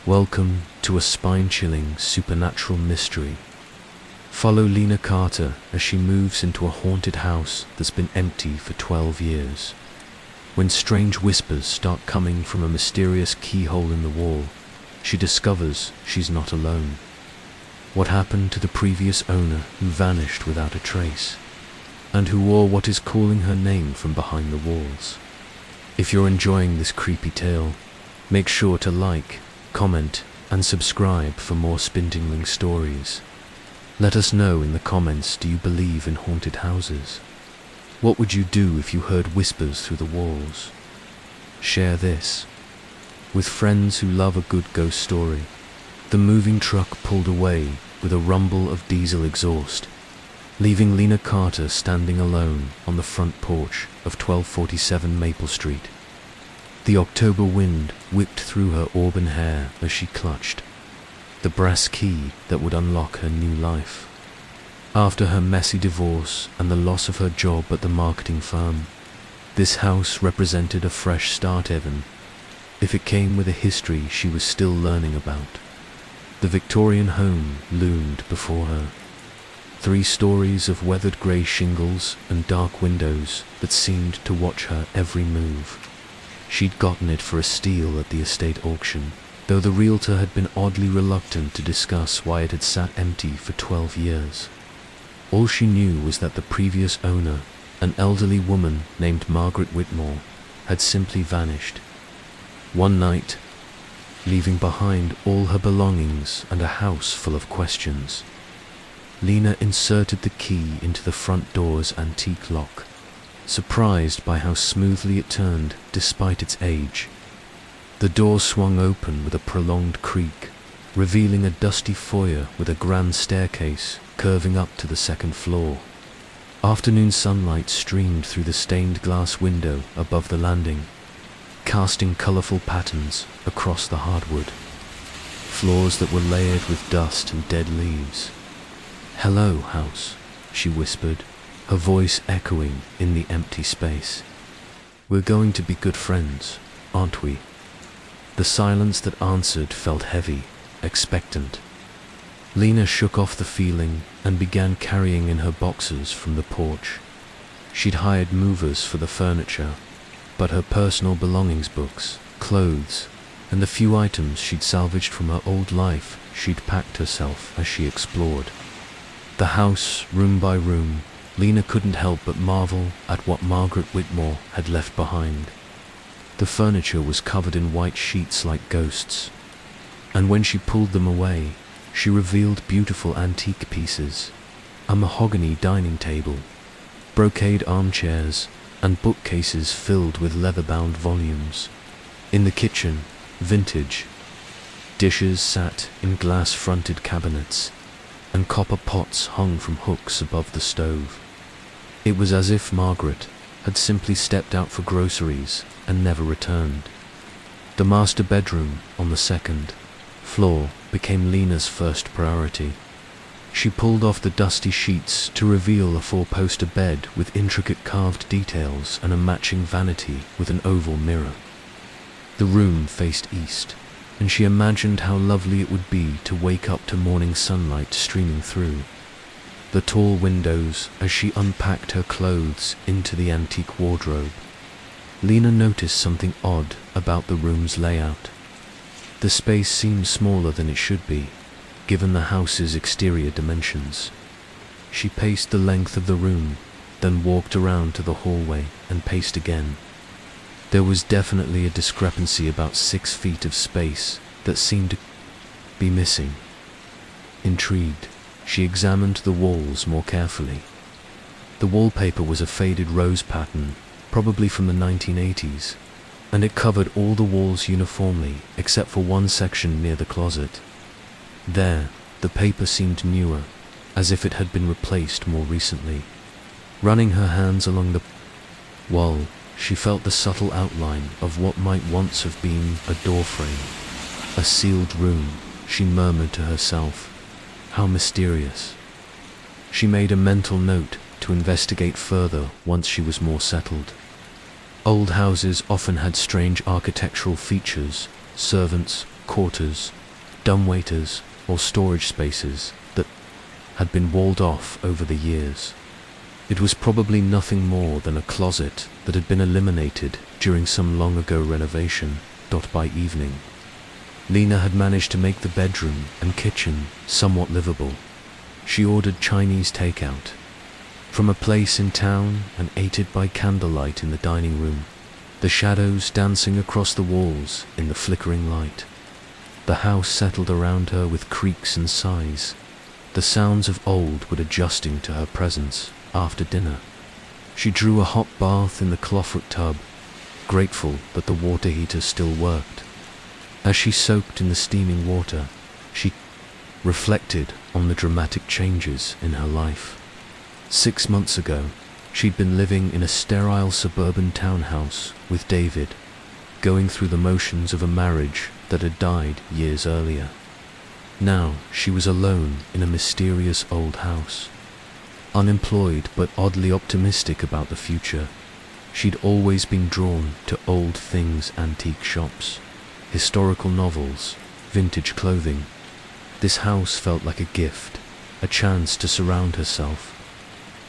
Welcome to a spine-chilling supernatural mystery. Follow Lena Carter as she moves into a haunted house that's been empty for 12 years. When strange whispers start coming from a mysterious keyhole in the wall, she discovers she's not alone. What happened to the previous owner who vanished without a trace, and who wore what is calling her name from behind the walls? If you're enjoying this creepy tale, make sure to like, comment, and subscribe for more spin-tingling stories. Let us know in the comments, do you believe in haunted houses? What would you do if you heard whispers through the walls? Share this with friends who love a good ghost story. The moving truck pulled away with a rumble of diesel exhaust, leaving Lena Carter standing alone on the front porch of 1247 Maple Street. The October wind whipped through her auburn hair as she clutched the brass key that would unlock her new life. After her messy divorce and the loss of her job at the marketing firm, this house represented a fresh start, even if it came with a history she was still learning about. The Victorian home loomed before her. 3 stories of weathered grey shingles and dark windows that seemed to watch her every move. She'd gotten it for a steal at the estate auction, though the realtor had been oddly reluctant to discuss why it had sat empty for 12 years. All she knew was that the previous owner, an elderly woman named Margaret Whitmore, had simply vanished. One night, leaving behind all her belongings and a house full of questions. Lena inserted the key into the front door's antique lock, surprised by how smoothly it turned despite its age. The door swung open with a prolonged creak, revealing a dusty foyer with a grand staircase curving up to the second floor. Afternoon sunlight streamed through the stained glass window above the landing, casting colorful patterns across the hardwood. Floors that were layered with dust and dead leaves. "Hello, house," she whispered, her voice echoing in the empty space. "We're going to be good friends, aren't we?" The silence that answered felt heavy, expectant. Lena shook off the feeling and began carrying in her boxes from the porch. She'd hired movers for the furniture, but her personal belongings, books, clothes, and the few items she'd salvaged from her old life, she'd packed herself as she explored. The house, room by room, Lena couldn't help but marvel at what Margaret Whitmore had left behind. The furniture was covered in white sheets like ghosts, and when she pulled them away, she revealed beautiful antique pieces, a mahogany dining table, brocade armchairs, and bookcases filled with leather-bound volumes. In the kitchen, vintage dishes sat in glass-fronted cabinets, and copper pots hung from hooks above the stove. It was as if Margaret had simply stepped out for groceries and never returned. The master bedroom on the second floor became Lena's first priority. She pulled off the dusty sheets to reveal a 4-poster bed with intricate carved details and a matching vanity with an oval mirror. The room faced east, and she imagined how lovely it would be to wake up to morning sunlight streaming through the tall windows as she unpacked her clothes into the antique wardrobe. Lena noticed something odd about the room's layout. The space seemed smaller than it should be, given the house's exterior dimensions. She paced the length of the room, then walked around to the hallway and paced again. There was definitely a discrepancy, about 6 feet of space that seemed to be missing. Intrigued, she examined the walls more carefully. The wallpaper was a faded rose pattern, probably from the 1980s, and it covered all the walls uniformly except for one section near the closet. There, the paper seemed newer, as if it had been replaced more recently. Running her hands along the wall, she felt the subtle outline of what might once have been a doorframe. A sealed room, she murmured to herself. How mysterious. She made a mental note to investigate further once she was more settled. Old houses often had strange architectural features, servants, quarters, dumbwaiters, or storage spaces that had been walled off over the years. It was probably nothing more than a closet that had been eliminated during some long-ago renovation. By evening, Lena had managed to make the bedroom and kitchen somewhat livable. She ordered Chinese takeout from a place in town and ate it by candlelight in the dining room, the shadows dancing across the walls in the flickering light. The house settled around her with creaks and sighs, the sounds of old wood adjusting to her presence. After dinner, she drew a hot bath in the clawfoot tub, grateful that the water heater still worked. As she soaked in the steaming water, she reflected on the dramatic changes in her life. 6 months ago, she'd been living in a sterile suburban townhouse with David, going through the motions of a marriage that had died years earlier. Now she was alone in a mysterious old house. Unemployed but oddly optimistic about the future, she'd always been drawn to old things, antique shops, historical novels, vintage clothing. This house felt like a gift, a chance to surround herself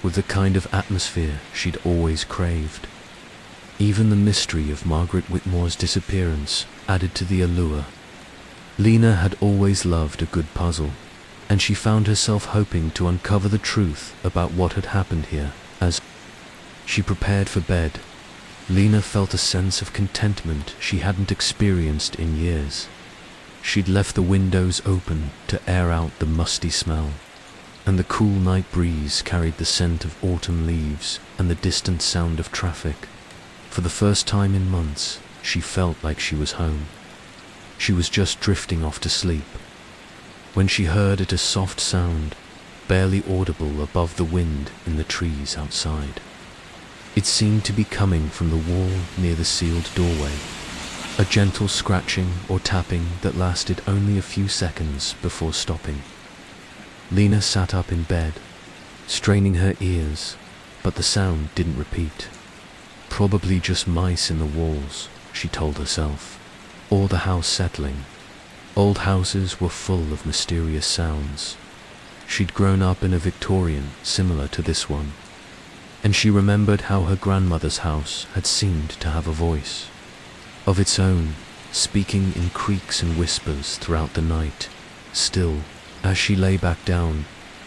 with the kind of atmosphere she'd always craved. Even the mystery of Margaret Whitmore's disappearance added to the allure. Lena had always loved a good puzzle, and she found herself hoping to uncover the truth about what had happened here. As she prepared for bed, Lena felt a sense of contentment she hadn't experienced in years. She'd left the windows open to air out the musty smell, and the cool night breeze carried the scent of autumn leaves and the distant sound of traffic. For the first time in months, she felt like she was home. She was just drifting off to sleep when she heard a soft sound, barely audible above the wind in the trees outside. It seemed to be coming from the wall near the sealed doorway, a gentle scratching or tapping that lasted only a few seconds before stopping. Lena sat up in bed, straining her ears, but the sound didn't repeat. Probably just mice in the walls, she told herself, or the house settling. Old houses were full of mysterious sounds. She'd grown up in a Victorian similar to this one, and she remembered how her grandmother's house had seemed to have a voice of its own, speaking in creaks and whispers throughout the night. Still, as she lay back down,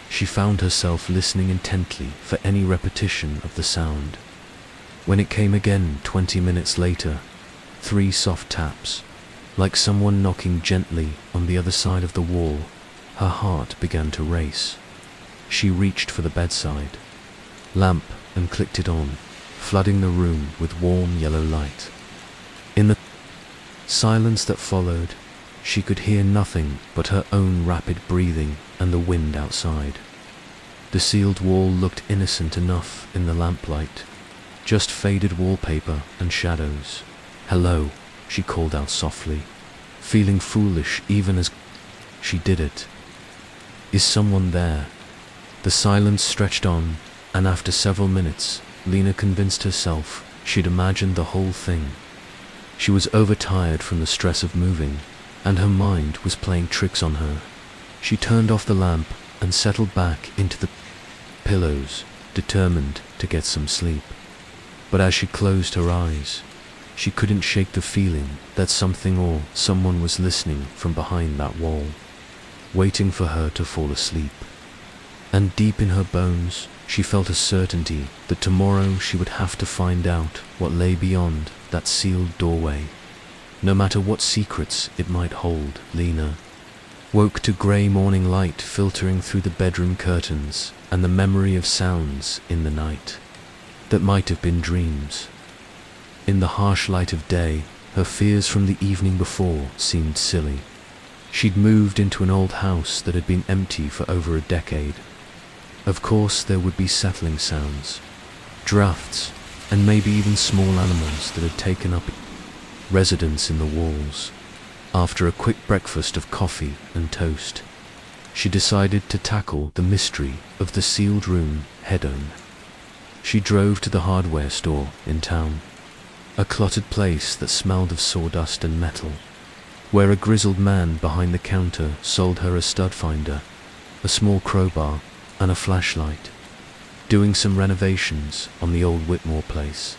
she found herself listening intently for any repetition of the sound. When it came again 20 minutes later, 3 soft taps, like someone knocking gently on the other side of the wall, her heart began to race. She reached for the bedside lamp and clicked it on, flooding the room with warm yellow light. In the silence that followed, she could hear nothing but her own rapid breathing and the wind outside. The sealed wall looked innocent enough in the lamplight, just faded wallpaper and shadows. "Hello," she called out softly, feeling foolish even as she did it. "Is someone there?" The silence stretched on, and after several minutes, Lena convinced herself she'd imagined the whole thing. She was overtired from the stress of moving, and her mind was playing tricks on her. She turned off the lamp and settled back into the pillows, determined to get some sleep. But as she closed her eyes, she couldn't shake the feeling that something or someone was listening from behind that wall, waiting for her to fall asleep. And deep in her bones, she felt a certainty that tomorrow she would have to find out what lay beyond that sealed doorway. No matter what secrets it might hold, Lena woke to grey morning light filtering through the bedroom curtains and the memory of sounds in the night that might have been dreams. In the harsh light of day, her fears from the evening before seemed silly. She'd moved into an old house that had been empty for over a decade. Of course there would be settling sounds, drafts, and maybe even small animals that had taken up residence in the walls. After a quick breakfast of coffee and toast, she decided to tackle the mystery of the sealed room head-on. She drove to the hardware store in town, a cluttered place that smelled of sawdust and metal. where a grizzled man behind the counter sold her a stud finder, a small crowbar, and a flashlight. "Doing some renovations on the old Whitmore place?"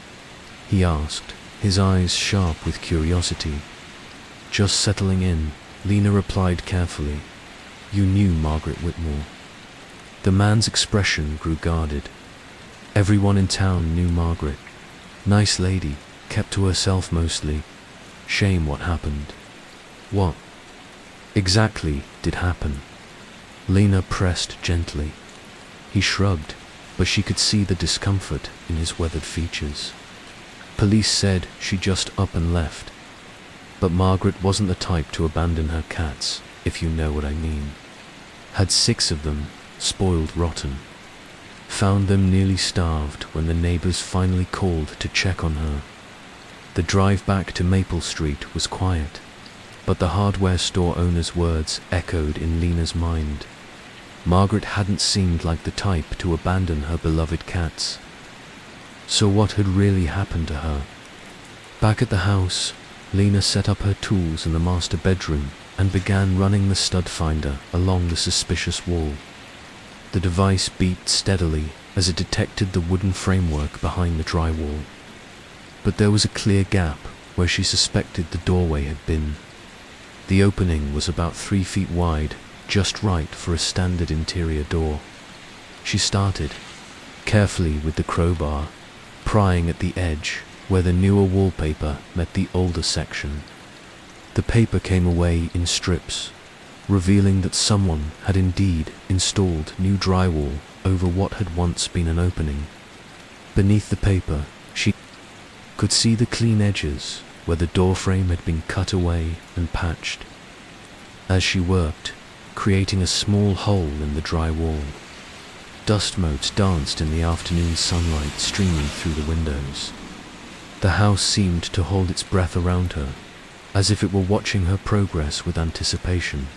he asked, his eyes sharp with curiosity. "Just settling in," Lena replied carefully. "You knew Margaret Whitmore?" The man's expression grew guarded. Everyone in town knew Margaret. Nice lady, kept to herself mostly. Shame what happened. What exactly did happen? Lena pressed gently. He shrugged, but she could see the discomfort in his weathered features. Police said she just up and left. But Margaret wasn't the type to abandon her cats, if you know what I mean. Had 6 of them, spoiled rotten. Found them nearly starved when the neighbors finally called to check on her. The drive back to Maple Street was quiet, but the hardware store owner's words echoed in Lena's mind. Margaret hadn't seemed like the type to abandon her beloved cats. So what had really happened to her? Back at the house, Lena set up her tools in the master bedroom and began running the stud finder along the suspicious wall. The device beeped steadily as it detected the wooden framework behind the drywall. But there was a clear gap where she suspected the doorway had been. The opening was about 3 feet wide, just right for a standard interior door. She started, carefully with the crowbar, prying at the edge where the newer wallpaper met the older section. The paper came away in strips, revealing that someone had indeed installed new drywall over what had once been an opening. Beneath the paper, she could see the clean edges where the doorframe had been cut away and patched. As she worked, creating a small hole in the dry wall, dust motes danced in the afternoon sunlight streaming through the windows. The house seemed to hold its breath around her, as if it were watching her progress with anticipation.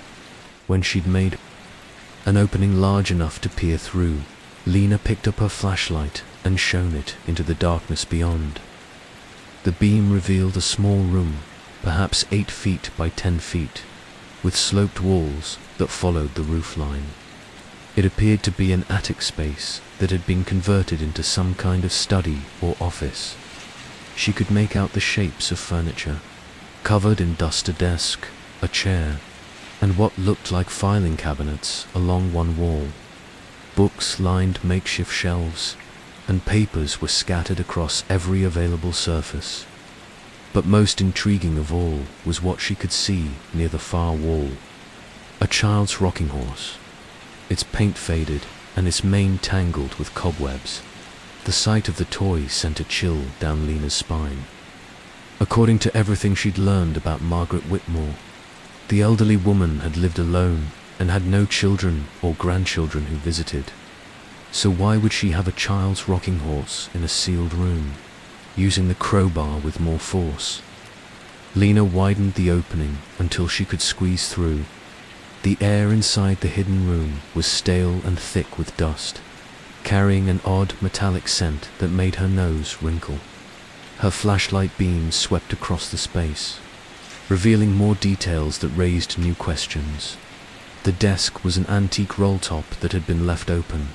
When she'd made an opening large enough to peer through, Lena picked up her flashlight and shone it into the darkness beyond. The beam revealed a small room, perhaps 8 feet by 10 feet, with sloped walls that followed the roofline. It appeared to be an attic space that had been converted into some kind of study or office. She could make out the shapes of furniture, covered in dust: a desk, a chair, and what looked like filing cabinets along one wall. Books lined makeshift shelves, and papers were scattered across every available surface. But most intriguing of all was what she could see near the far wall. A child's rocking horse, its paint faded and its mane tangled with cobwebs. The sight of the toy sent a chill down Lena's spine. According to everything she'd learned about Margaret Whitmore, the elderly woman had lived alone and had no children or grandchildren who visited. So why would she have a child's rocking horse in a sealed room, using the crowbar with more force? Lena widened the opening until she could squeeze through. The air inside the hidden room was stale and thick with dust, carrying an odd metallic scent that made her nose wrinkle. Her flashlight beam swept across the space, revealing more details that raised new questions. The desk was an antique roll-top that had been left open,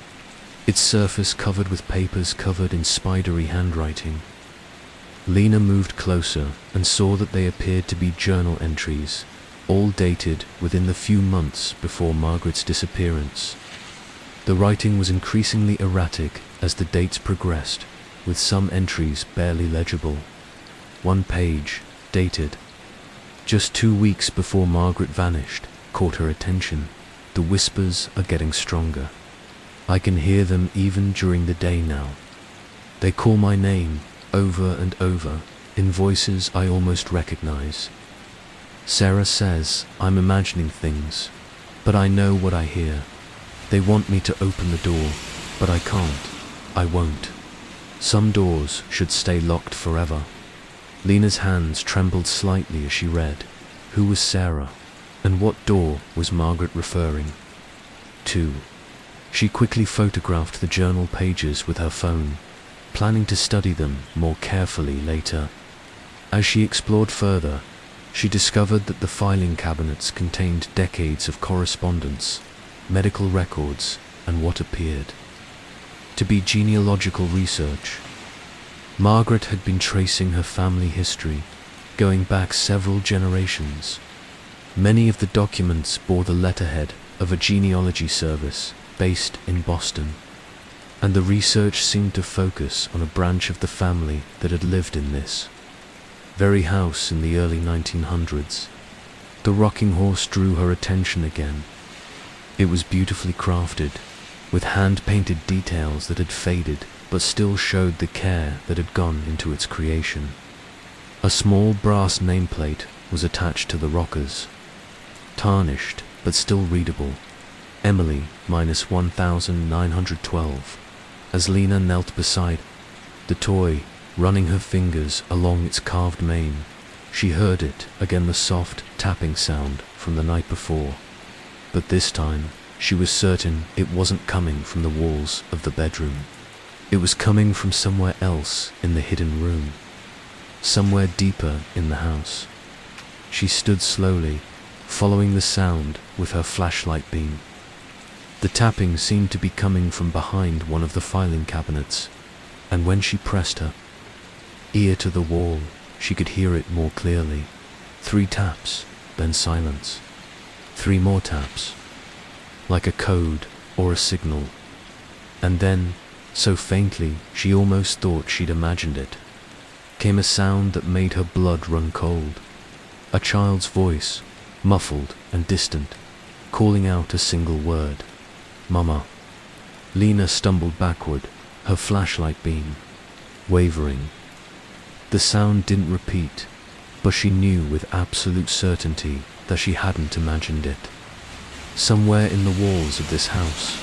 its surface covered with papers covered in spidery handwriting. Lena moved closer and saw that they appeared to be journal entries, all dated within the few months before Margaret's disappearance. The writing was increasingly erratic as the dates progressed, with some entries barely legible. One page, dated just 2 weeks before Margaret vanished, caught her attention. The whispers are getting stronger. I can hear them even during the day now. They call my name over and over, in voices I almost recognize. Sarah says I'm imagining things, but I know what I hear. They want me to open the door, but I can't. I won't. Some doors should stay locked forever. Lena's hands trembled slightly as she read. Who was Sarah, and what door was Margaret referring to? She quickly photographed the journal pages with her phone, planning to study them more carefully later. As she explored further, She discovered that the filing cabinets contained decades of correspondence, medical records, and what appeared to be genealogical research. Margaret had been tracing her family history, going back several generations. Many of the documents bore the letterhead of a genealogy service based in Boston, and the research seemed to focus on a branch of the family that had lived in this very house in the early 1900s. The rocking horse drew her attention again. It was beautifully crafted, with hand-painted details that had faded but still showed the care that had gone into its creation. A small brass nameplate was attached to the rockers, tarnished but still readable. Emily -1912. As Lena knelt beside the toy, running her fingers along its carved mane, she heard it again, the soft tapping sound from the night before. But this time, she was certain it wasn't coming from the walls of the bedroom. It was coming from somewhere else in the hidden room, somewhere deeper in the house. She stood slowly, following the sound with her flashlight beam. The tapping seemed to be coming from behind one of the filing cabinets, and when she pressed her ear to the wall, she could hear it more clearly. 3 taps, then silence. 3 more taps, like a code or a signal. And then, so faintly she almost thought she'd imagined it, came a sound that made her blood run cold. A child's voice, muffled and distant, calling out a single word. "Mama." Lena stumbled backward, her flashlight beam wavering. The sound didn't repeat, but she knew with absolute certainty that she hadn't imagined it. Somewhere in the walls of this house,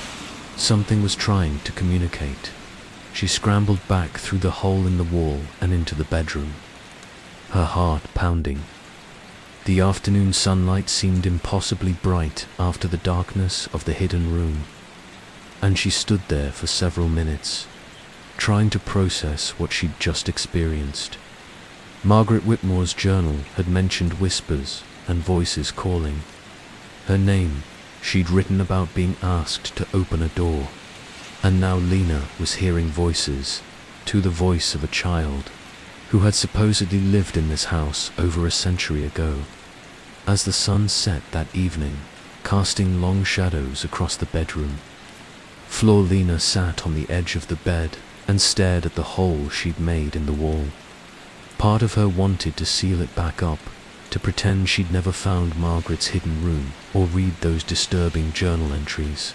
something was trying to communicate. She scrambled back through the hole in the wall and into the bedroom, her heart pounding. The afternoon sunlight seemed impossibly bright after the darkness of the hidden room, and she stood there for several minutes, trying to process what she'd just experienced. Margaret Whitmore's journal had mentioned whispers and voices calling her name. She'd written about being asked to open a door, and now Lena was hearing voices, to the voice of a child who had supposedly lived in this house over a century ago. As the sun set that evening, casting long shadows across the bedroom floor, Lena sat on the edge of the bed and stared at the hole she'd made in the wall. Part of her wanted to seal it back up, to pretend she'd never found Margaret's hidden room or read those disturbing journal entries.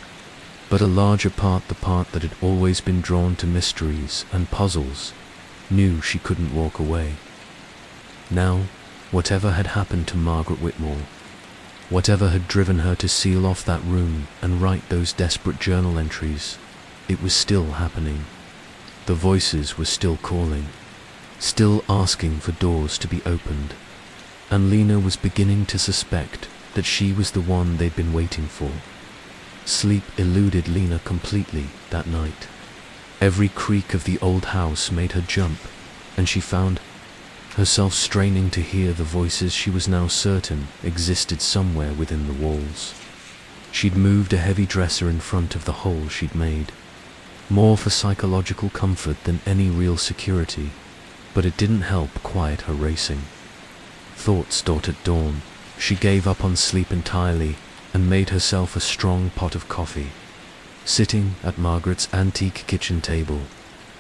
But a larger part, the part that had always been drawn to mysteries and puzzles, knew she couldn't walk away. Now, whatever had happened to Margaret Whitmore, whatever had driven her to seal off that room and write those desperate journal entries, it was still happening. The voices were still calling, still asking for doors to be opened, and Lena was beginning to suspect that she was the one they'd been waiting for. Sleep eluded Lena completely that night. Every creak of the old house made her jump, and she found herself straining to hear the voices she was now certain existed somewhere within the walls. She'd moved a heavy dresser in front of the hole she'd made, more for psychological comfort than any real security, but it didn't help quiet her racing thoughts. At dawn, she gave up on sleep entirely and made herself a strong pot of coffee. Sitting at Margaret's antique kitchen table,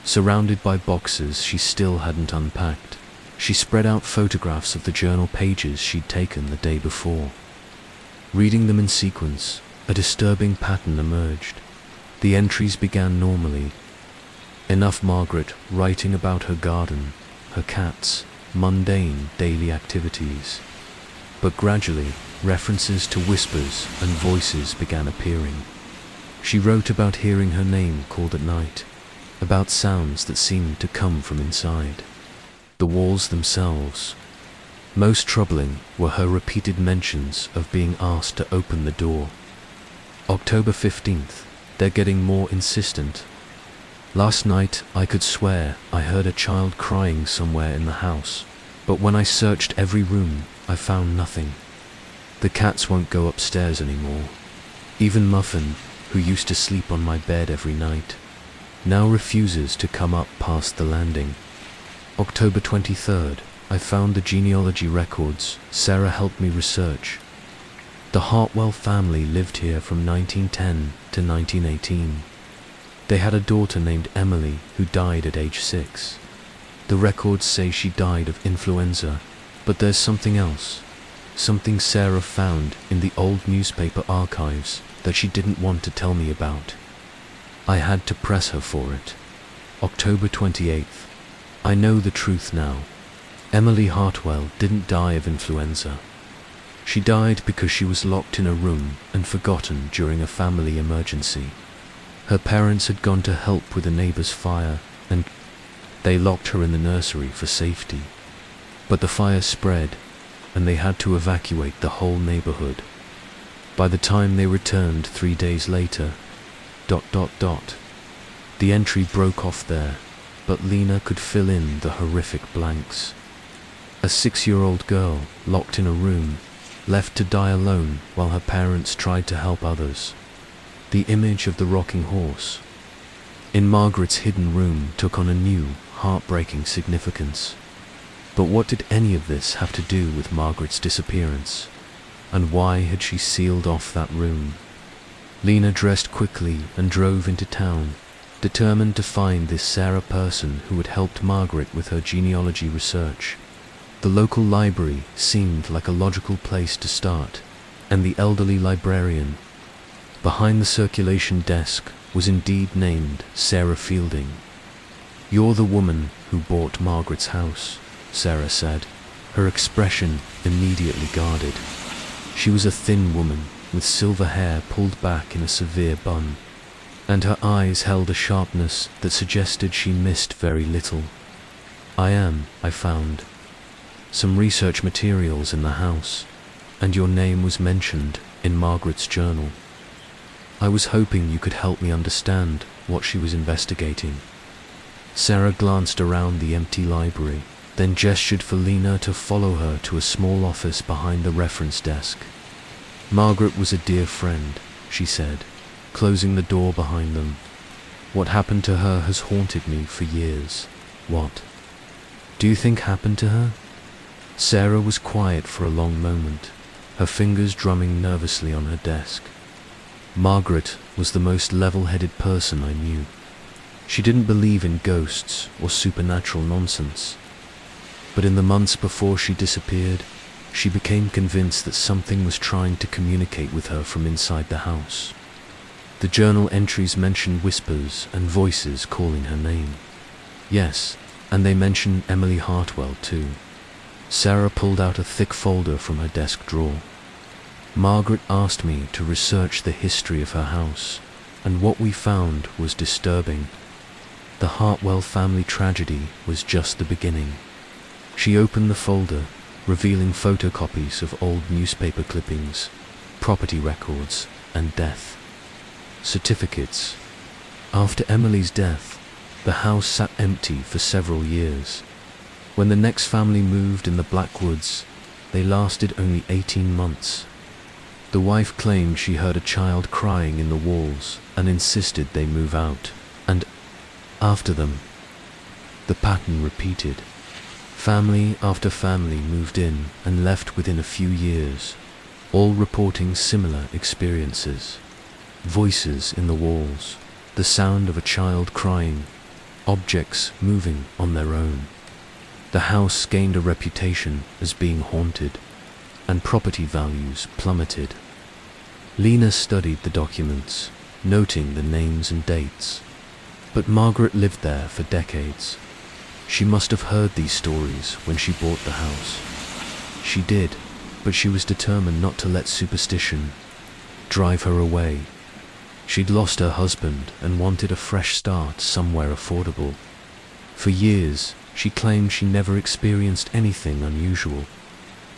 surrounded by boxes she still hadn't unpacked, she spread out photographs of the journal pages she'd taken the day before. Reading them in sequence, a disturbing pattern emerged. The entries began normally. Enough Margaret writing about her garden, her cats, mundane daily activities. But gradually, references to whispers and voices began appearing. She wrote about hearing her name called at night, about sounds that seemed to come from inside the walls themselves. Most troubling were her repeated mentions of being asked to open the door. October 15th, they're getting more insistent. Last night I could swear I heard a child crying somewhere in the house, but when I searched every room, I found nothing. The cats won't go upstairs anymore. Even Muffin, who used to sleep on my bed every night, now refuses to come up past the landing. October 23rd, I found the genealogy records Sarah helped me research. The Hartwell family lived here from 1910 to 1918. They had a daughter named Emily who died at age 6. The records say she died of influenza, but there's something else. Something Sarah found in the old newspaper archives that she didn't want to tell me about. I had to press her for it. October 28th. I know the truth now. Emily Hartwell didn't die of influenza. She died because she was locked in a room and forgotten during a family emergency. Her parents had gone to help with a neighbor's fire, and they locked her in the nursery for safety. But the fire spread, and they had to evacuate the whole neighborhood. By the time they returned 3 days later, ... The entry broke off there, but Lena could fill in the horrific blanks. A 6-year-old girl, locked in a room, left to die alone while her parents tried to help others. The image of the rocking horse in Margaret's hidden room took on a new, heartbreaking significance. But what did any of this have to do with Margaret's disappearance? And why had she sealed off that room? Lena dressed quickly and drove into town, determined to find this Sarah person who had helped Margaret with her genealogy research. The local library seemed like a logical place to start, and the elderly librarian behind the circulation desk was indeed named Sarah Fielding. "You're the woman who bought Margaret's house," Sarah said, her expression immediately guarded. She was a thin woman with silver hair pulled back in a severe bun, and her eyes held a sharpness that suggested she missed very little. I found some research materials in the house, and your name was mentioned in Margaret's journal. I was hoping you could help me understand what she was investigating." Sarah glanced around the empty library, then gestured for Lena to follow her to a small office behind the reference desk. "Margaret was a dear friend," she said, closing the door behind them. "What happened to her has haunted me for years." "What do you think happened to her?" Sarah was quiet for a long moment, her fingers drumming nervously on her desk. "Margaret was the most level-headed person I knew. She didn't believe in ghosts or supernatural nonsense. But in the months before she disappeared, she became convinced that something was trying to communicate with her from inside the house. The journal entries mention whispers and voices calling her name. Yes, and they mention Emily Hartwell too." Sarah pulled out a thick folder from her desk drawer. "Margaret asked me to research the history of her house, and what we found was disturbing. The Hartwell family tragedy was just the beginning." She opened the folder, revealing photocopies of old newspaper clippings, property records, and death certificates. After Emily's death, the house sat empty for several years. When the next family moved in the Blackwoods, they lasted only 18 months. The wife claimed she heard a child crying in the walls and insisted they move out, and after them, the pattern repeated. Family after family moved in and left within a few years, all reporting similar experiences. Voices in the walls, the sound of a child crying, objects moving on their own. The house gained a reputation as being haunted, and property values plummeted. Lena studied the documents, noting the names and dates. But Margaret lived there for decades. She must have heard these stories when she bought the house. She did, but she was determined not to let superstition drive her away. She'd lost her husband and wanted a fresh start somewhere affordable. For years, she claimed she never experienced anything unusual,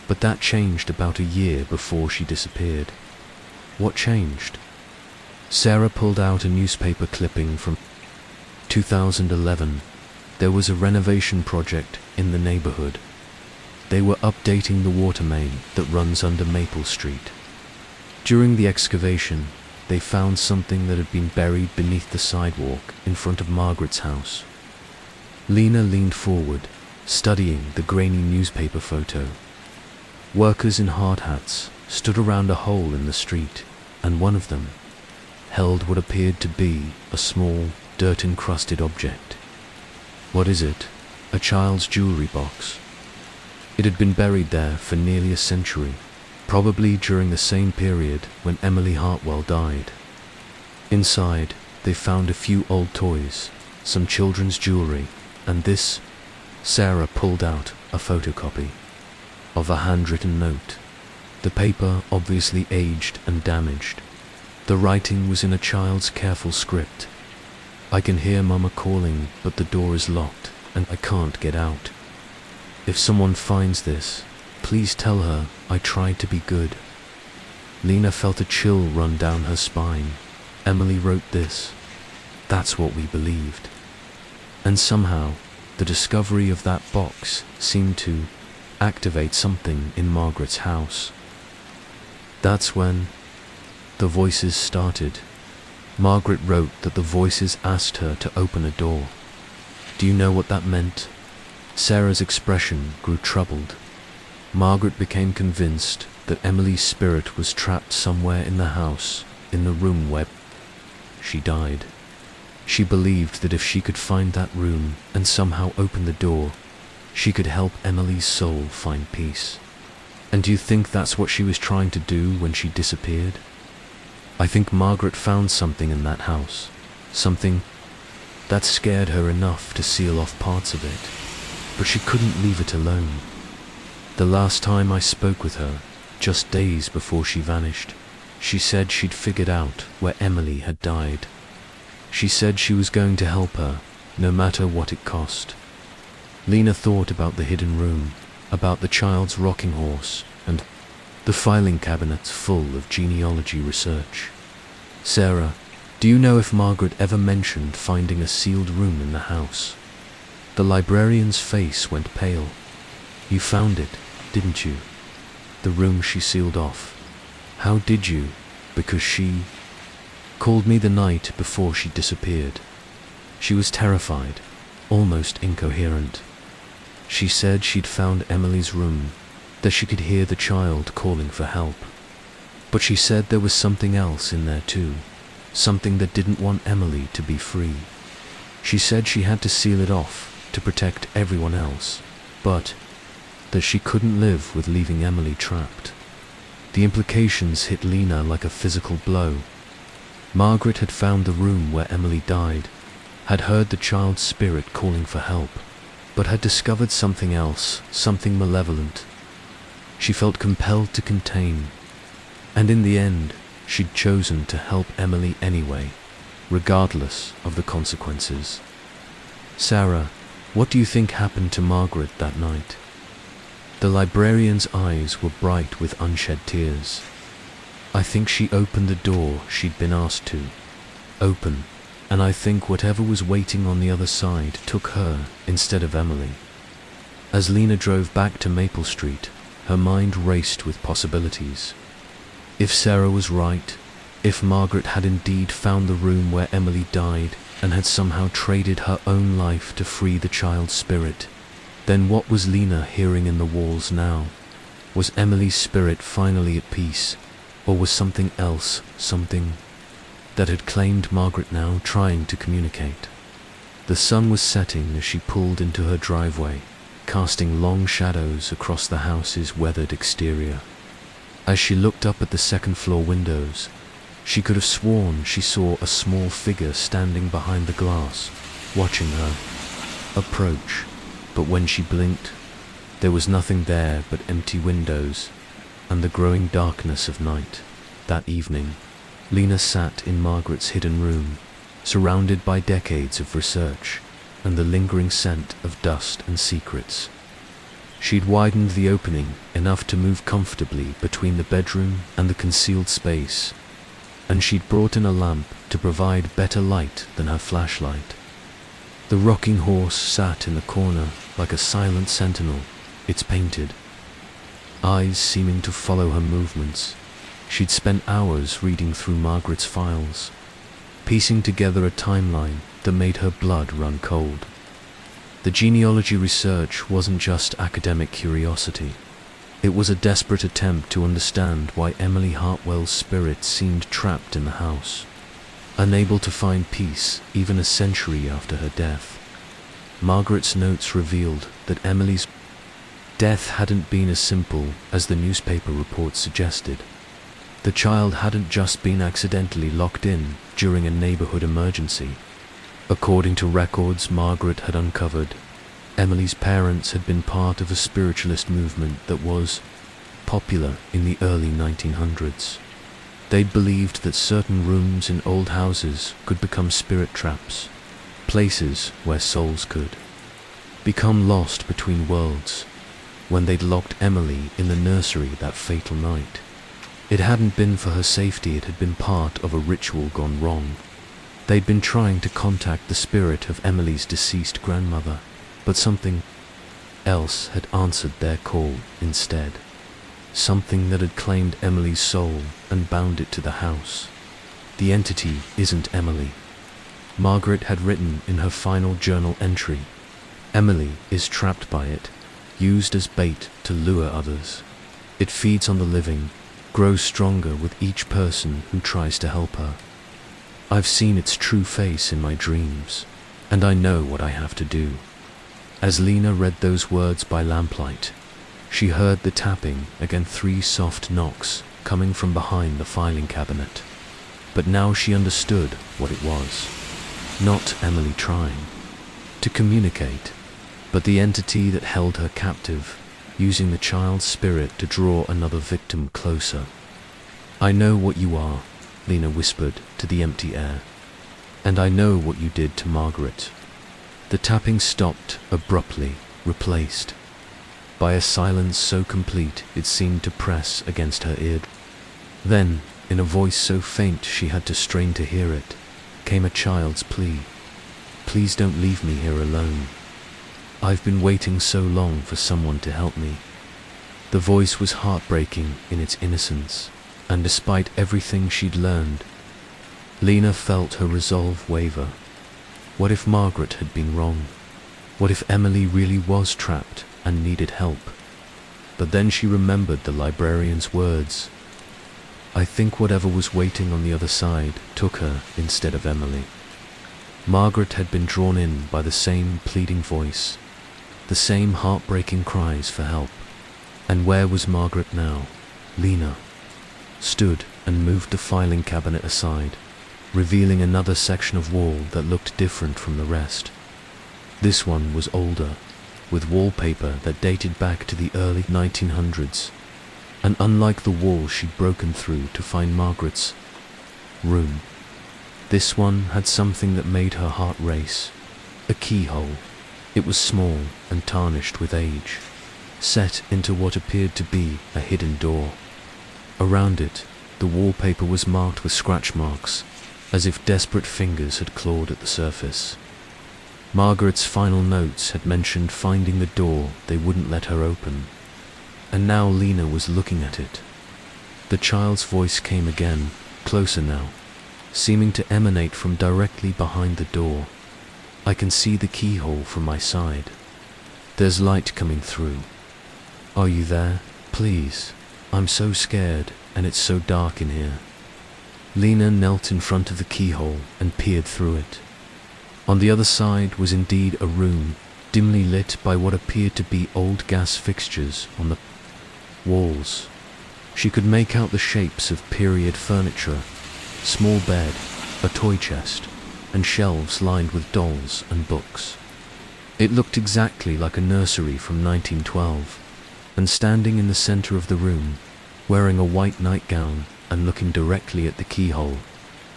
but that changed about a year before she disappeared. What changed? Sarah pulled out a newspaper clipping from 2011. There was a renovation project in the neighborhood. They were updating the water main that runs under Maple Street. During the excavation, they found something that had been buried beneath the sidewalk in front of Margaret's house. Lena leaned forward, studying the grainy newspaper photo. Workers in hard hats stood around a hole in the street, and one of them held what appeared to be a small, dirt-encrusted object. What is it? A child's jewelry box. It had been buried there for nearly a century, probably during the same period when Emily Hartwell died. Inside, they found a few old toys, some children's jewelry, and this. Sarah pulled out a photocopy of a handwritten note. The paper obviously aged and damaged. The writing was in a child's careful script. "I can hear Mama calling, but the door is locked, and I can't get out. If someone finds this, please tell her I tried to be good." Lena felt a chill run down her spine. Emily wrote this. That's what we believed. And somehow, the discovery of that box seemed to activate something in Margaret's house. That's when the voices started. Margaret wrote that the voices asked her to open a door. Do you know what that meant? Sarah's expression grew troubled. Margaret became convinced that Emily's spirit was trapped somewhere in the house, in the room where she died. She believed that if she could find that room and somehow open the door, she could help Emily's soul find peace. And do you think that's what she was trying to do when she disappeared? I think Margaret found something in that house, something that scared her enough to seal off parts of it, but she couldn't leave it alone. The last time I spoke with her, just days before she vanished, she said she'd figured out where Emily had died. She said she was going to help her, no matter what it cost. Lena thought about the hidden room, about the child's rocking horse, and the filing cabinets full of genealogy research. Sarah, do you know if Margaret ever mentioned finding a sealed room in the house? The librarian's face went pale. You found it, didn't you? The room she sealed off. How did you? Because she called me the night before she disappeared. She was terrified, almost incoherent. She said she'd found Emily's room, that she could hear the child calling for help. But she said there was something else in there too, something that didn't want Emily to be free. She said she had to seal it off to protect everyone else, but that she couldn't live with leaving Emily trapped. The implications hit Lena like a physical blow. Margaret had found the room where Emily died, had heard the child's spirit calling for help, but had discovered something else, something malevolent. She felt compelled to contain, and in the end, she'd chosen to help Emily anyway, regardless of the consequences. Sarah, what do you think happened to Margaret that night? The librarian's eyes were bright with unshed tears. I think she opened the door she'd been asked to open, and I think whatever was waiting on the other side took her instead of Emily. As Lena drove back to Maple Street, her mind raced with possibilities. If Sarah was right, if Margaret had indeed found the room where Emily died and had somehow traded her own life to free the child's spirit, then what was Lena hearing in the walls now? Was Emily's spirit finally at peace, or was something else, something that had claimed Margaret now trying to communicate? The sun was setting as she pulled into her driveway, casting long shadows across the house's weathered exterior. As she looked up at the second-floor windows, she could have sworn she saw a small figure standing behind the glass, watching her approach. But when she blinked, there was nothing there but empty windows and the growing darkness of night. That evening, Lena sat in Margaret's hidden room, surrounded by decades of research and the lingering scent of dust and secrets. She'd widened the opening enough to move comfortably between the bedroom and the concealed space, and she'd brought in a lamp to provide better light than her flashlight. The rocking horse sat in the corner like a silent sentinel, It's painted. Eyes seeming to follow her movements. She'd spent hours reading through Margaret's files, piecing together a timeline that made her blood run cold. The genealogy research wasn't just academic curiosity. It was a desperate attempt to understand why Emily Hartwell's spirit seemed trapped in the house, unable to find peace even a century after her death. Margaret's notes revealed that Emily's death hadn't been as simple as the newspaper reports suggested. The child hadn't just been accidentally locked in during a neighborhood emergency. According to records Margaret had uncovered, Emily's parents had been part of a spiritualist movement that was popular in the early 1900s. They'd believed that certain rooms in old houses could become spirit traps, places where souls could become lost between worlds. When they'd locked Emily in the nursery that fatal night, it hadn't been for her safety, it had been part of a ritual gone wrong. They'd been trying to contact the spirit of Emily's deceased grandmother, but something else had answered their call instead. Something that had claimed Emily's soul and bound it to the house. The entity isn't Emily. Margaret had written in her final journal entry, Emily is trapped by it, used as bait to lure others. It feeds on the living, grows stronger with each person who tries to help her. I've seen its true face in my dreams, and I know what I have to do. As Lena read those words by lamplight, she heard the tapping against 3 soft knocks coming from behind the filing cabinet. But now she understood what it was. Not Emily trying to communicate, but the entity that held her captive, using the child's spirit to draw another victim closer. I know what you are, Lena whispered to the empty air. And I know what you did to Margaret. The tapping stopped abruptly, replaced by a silence so complete it seemed to press against her ear. Then, in a voice so faint she had to strain to hear it, came a child's plea. Please don't leave me here alone. I've been waiting so long for someone to help me. The voice was heartbreaking in its innocence, and despite everything she'd learned, Lena felt her resolve waver. What if Margaret had been wrong? What if Emily really was trapped and needed help? But then she remembered the librarian's words. I think whatever was waiting on the other side took her instead of Emily. Margaret had been drawn in by the same pleading voice, the same heartbreaking cries for help. And where was Margaret now? Lena stood and moved the filing cabinet aside, revealing another section of wall that looked different from the rest. This one was older, with wallpaper that dated back to the early 1900s, and unlike the wall she'd broken through to find Margaret's room, this one had something that made her heart race. A keyhole. It was small and tarnished with age, set into what appeared to be a hidden door. Around it, the wallpaper was marked with scratch marks, as if desperate fingers had clawed at the surface. Margaret's final notes had mentioned finding the door they wouldn't let her open, and now Lena was looking at it. The child's voice came again, closer now, seeming to emanate from directly behind the door. I can see the keyhole from my side. There's light coming through. Are you there? Please. I'm so scared, and it's so dark in here. Lena knelt in front of the keyhole and peered through it. On the other side was indeed a room, dimly lit by what appeared to be old gas fixtures on the walls. She could make out the shapes of period furniture, small bed, a toy chest, and shelves lined with dolls and books. It looked exactly like a nursery from 1912, and standing in the center of the room, wearing a white nightgown and looking directly at the keyhole,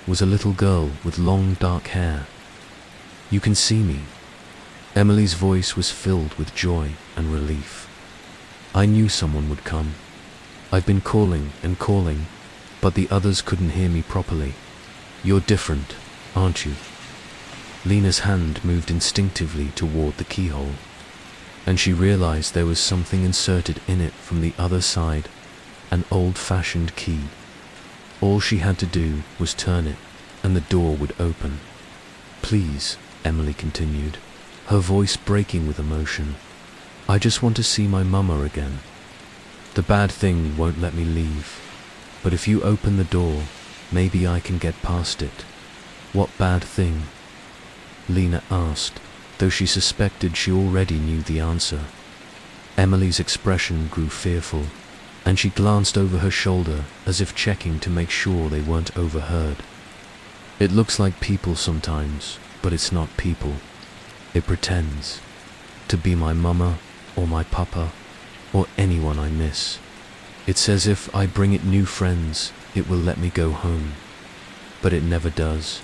was a little girl with long dark hair. You can see me. Emily's voice was filled with joy and relief. I knew someone would come. I've been calling and calling, but the others couldn't hear me properly. You're different, aren't you? Lena's hand moved instinctively toward the keyhole. and she realized there was something inserted in it from the other side, an old-fashioned key. All she had to do was turn it, and the door would open. "Please," Emily continued, her voice breaking with emotion, "I just want to see my mama again. The bad thing won't let me leave, but if you open the door, maybe I can get past it." "What bad thing?" Lena asked, though she suspected she already knew the answer. Emily's expression grew fearful, and she glanced over her shoulder as if checking to make sure they weren't overheard. "It looks like people sometimes, but it's not people. It pretends to be my mama or my papa or anyone I miss. It says if I bring it new friends, it will let me go home. But it never does.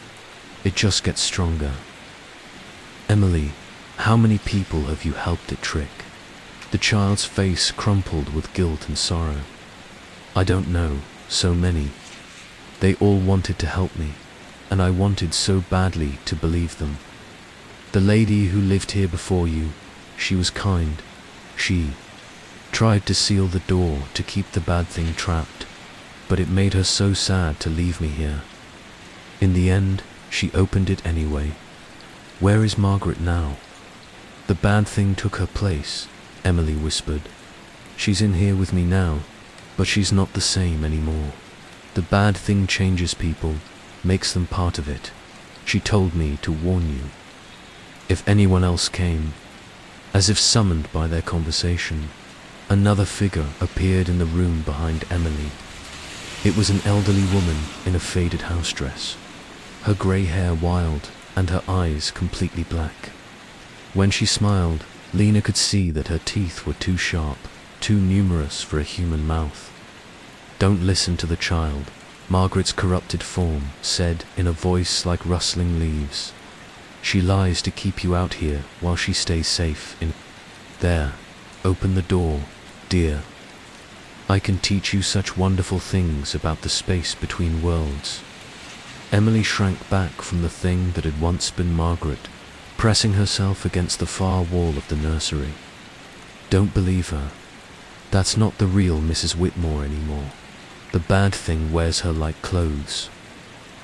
It just gets stronger." "Emily, how many people have you helped it trick?" The child's face crumpled with guilt and sorrow. "I don't know, so many. They all wanted to help me, and I wanted so badly to believe them. The lady who lived here before you, she was kind. She tried to seal the door to keep the bad thing trapped, but it made her so sad to leave me here. In the end, she opened it anyway. Where is Margaret now?" "The bad thing took her place," Emily whispered. "She's in here with me now, but she's not the same anymore. The bad thing changes people, makes them part of it. She told me to warn you. If anyone else came," as if summoned by their conversation, another figure appeared in the room behind Emily. It was an elderly woman in a faded house dress, her grey hair wild and her eyes completely black. When she smiled, Lena could see that her teeth were too sharp, too numerous for a human mouth. "Don't listen to the child," Margaret's corrupted form said in a voice like rustling leaves. "She lies to keep you out here while she stays safe in there. Open the door, dear. I can teach you such wonderful things about the space between worlds." Emily shrank back from the thing that had once been Margaret, pressing herself against the far wall of the nursery. "Don't believe her. That's not the real Mrs. Whitmore anymore. The bad thing wears her like clothes."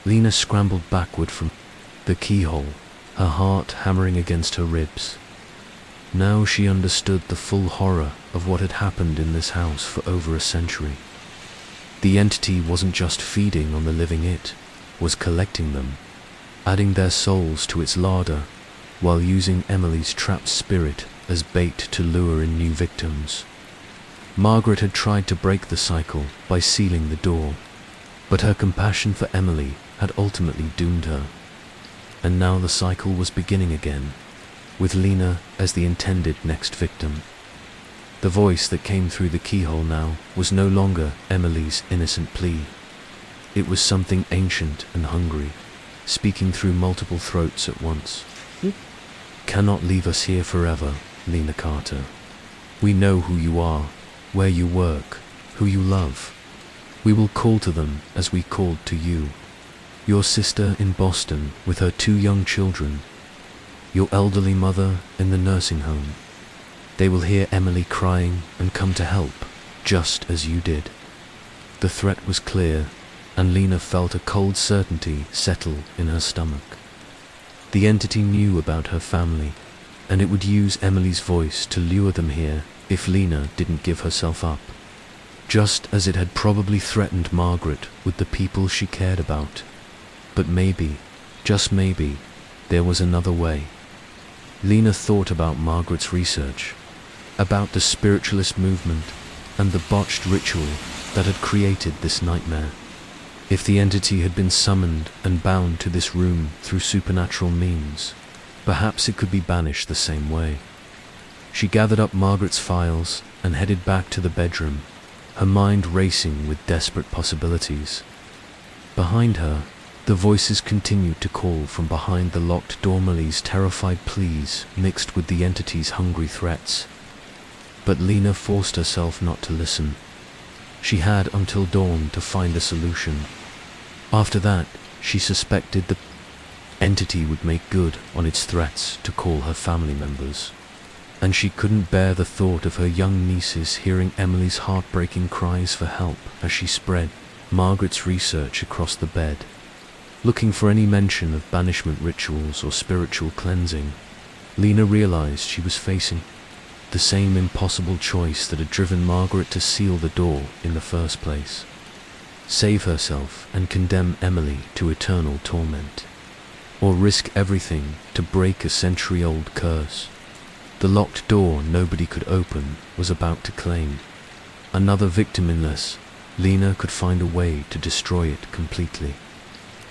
Lena scrambled backward from the keyhole, her heart hammering against her ribs. Now she understood the full horror of what had happened in this house for over a century. The entity wasn't just feeding on the living, it was collecting them, adding their souls to its larder, while using Emily's trapped spirit as bait to lure in new victims. Margaret had tried to break the cycle by sealing the door, but her compassion for Emily had ultimately doomed her. And now the cycle was beginning again, with Lena as the intended next victim. The voice that came through the keyhole now was no longer Emily's innocent plea. It was something ancient and hungry, speaking through multiple throats at once. "Cannot leave us here forever, Lena Carter. We know who you are, where you work, who you love. We will call to them as we called to you. Your sister in Boston with her 2 young children, your elderly mother in the nursing home. They will hear Emily crying and come to help, just as you did." The threat was clear, and Lena felt a cold certainty settle in her stomach. The entity knew about her family, and it would use Emily's voice to lure them here if Lena didn't give herself up, just as it had probably threatened Margaret with the people she cared about. But maybe, just maybe, there was another way. Lena thought about Margaret's research, about the spiritualist movement and the botched ritual that had created this nightmare. If the entity had been summoned and bound to this room through supernatural means, perhaps it could be banished the same way. She gathered up Margaret's files and headed back to the bedroom, her mind racing with desperate possibilities. Behind her, the voices continued to call from behind the locked door. Emily's terrified pleas mixed with the entity's hungry threats. But Lena forced herself not to listen. She had until dawn to find a solution. After that, she suspected the entity would make good on its threats to call her family members. and she couldn't bear the thought of her young nieces hearing Emily's heartbreaking cries for help as she spread Margaret's research across the bed, looking for any mention of banishment rituals or spiritual cleansing. Lena realized she was facing the same impossible choice that had driven Margaret to seal the door in the first place: save herself and condemn Emily to eternal torment, or risk everything to break a century-old curse. The locked door nobody could open was about to claim another victim unless Lena could find a way to destroy it completely.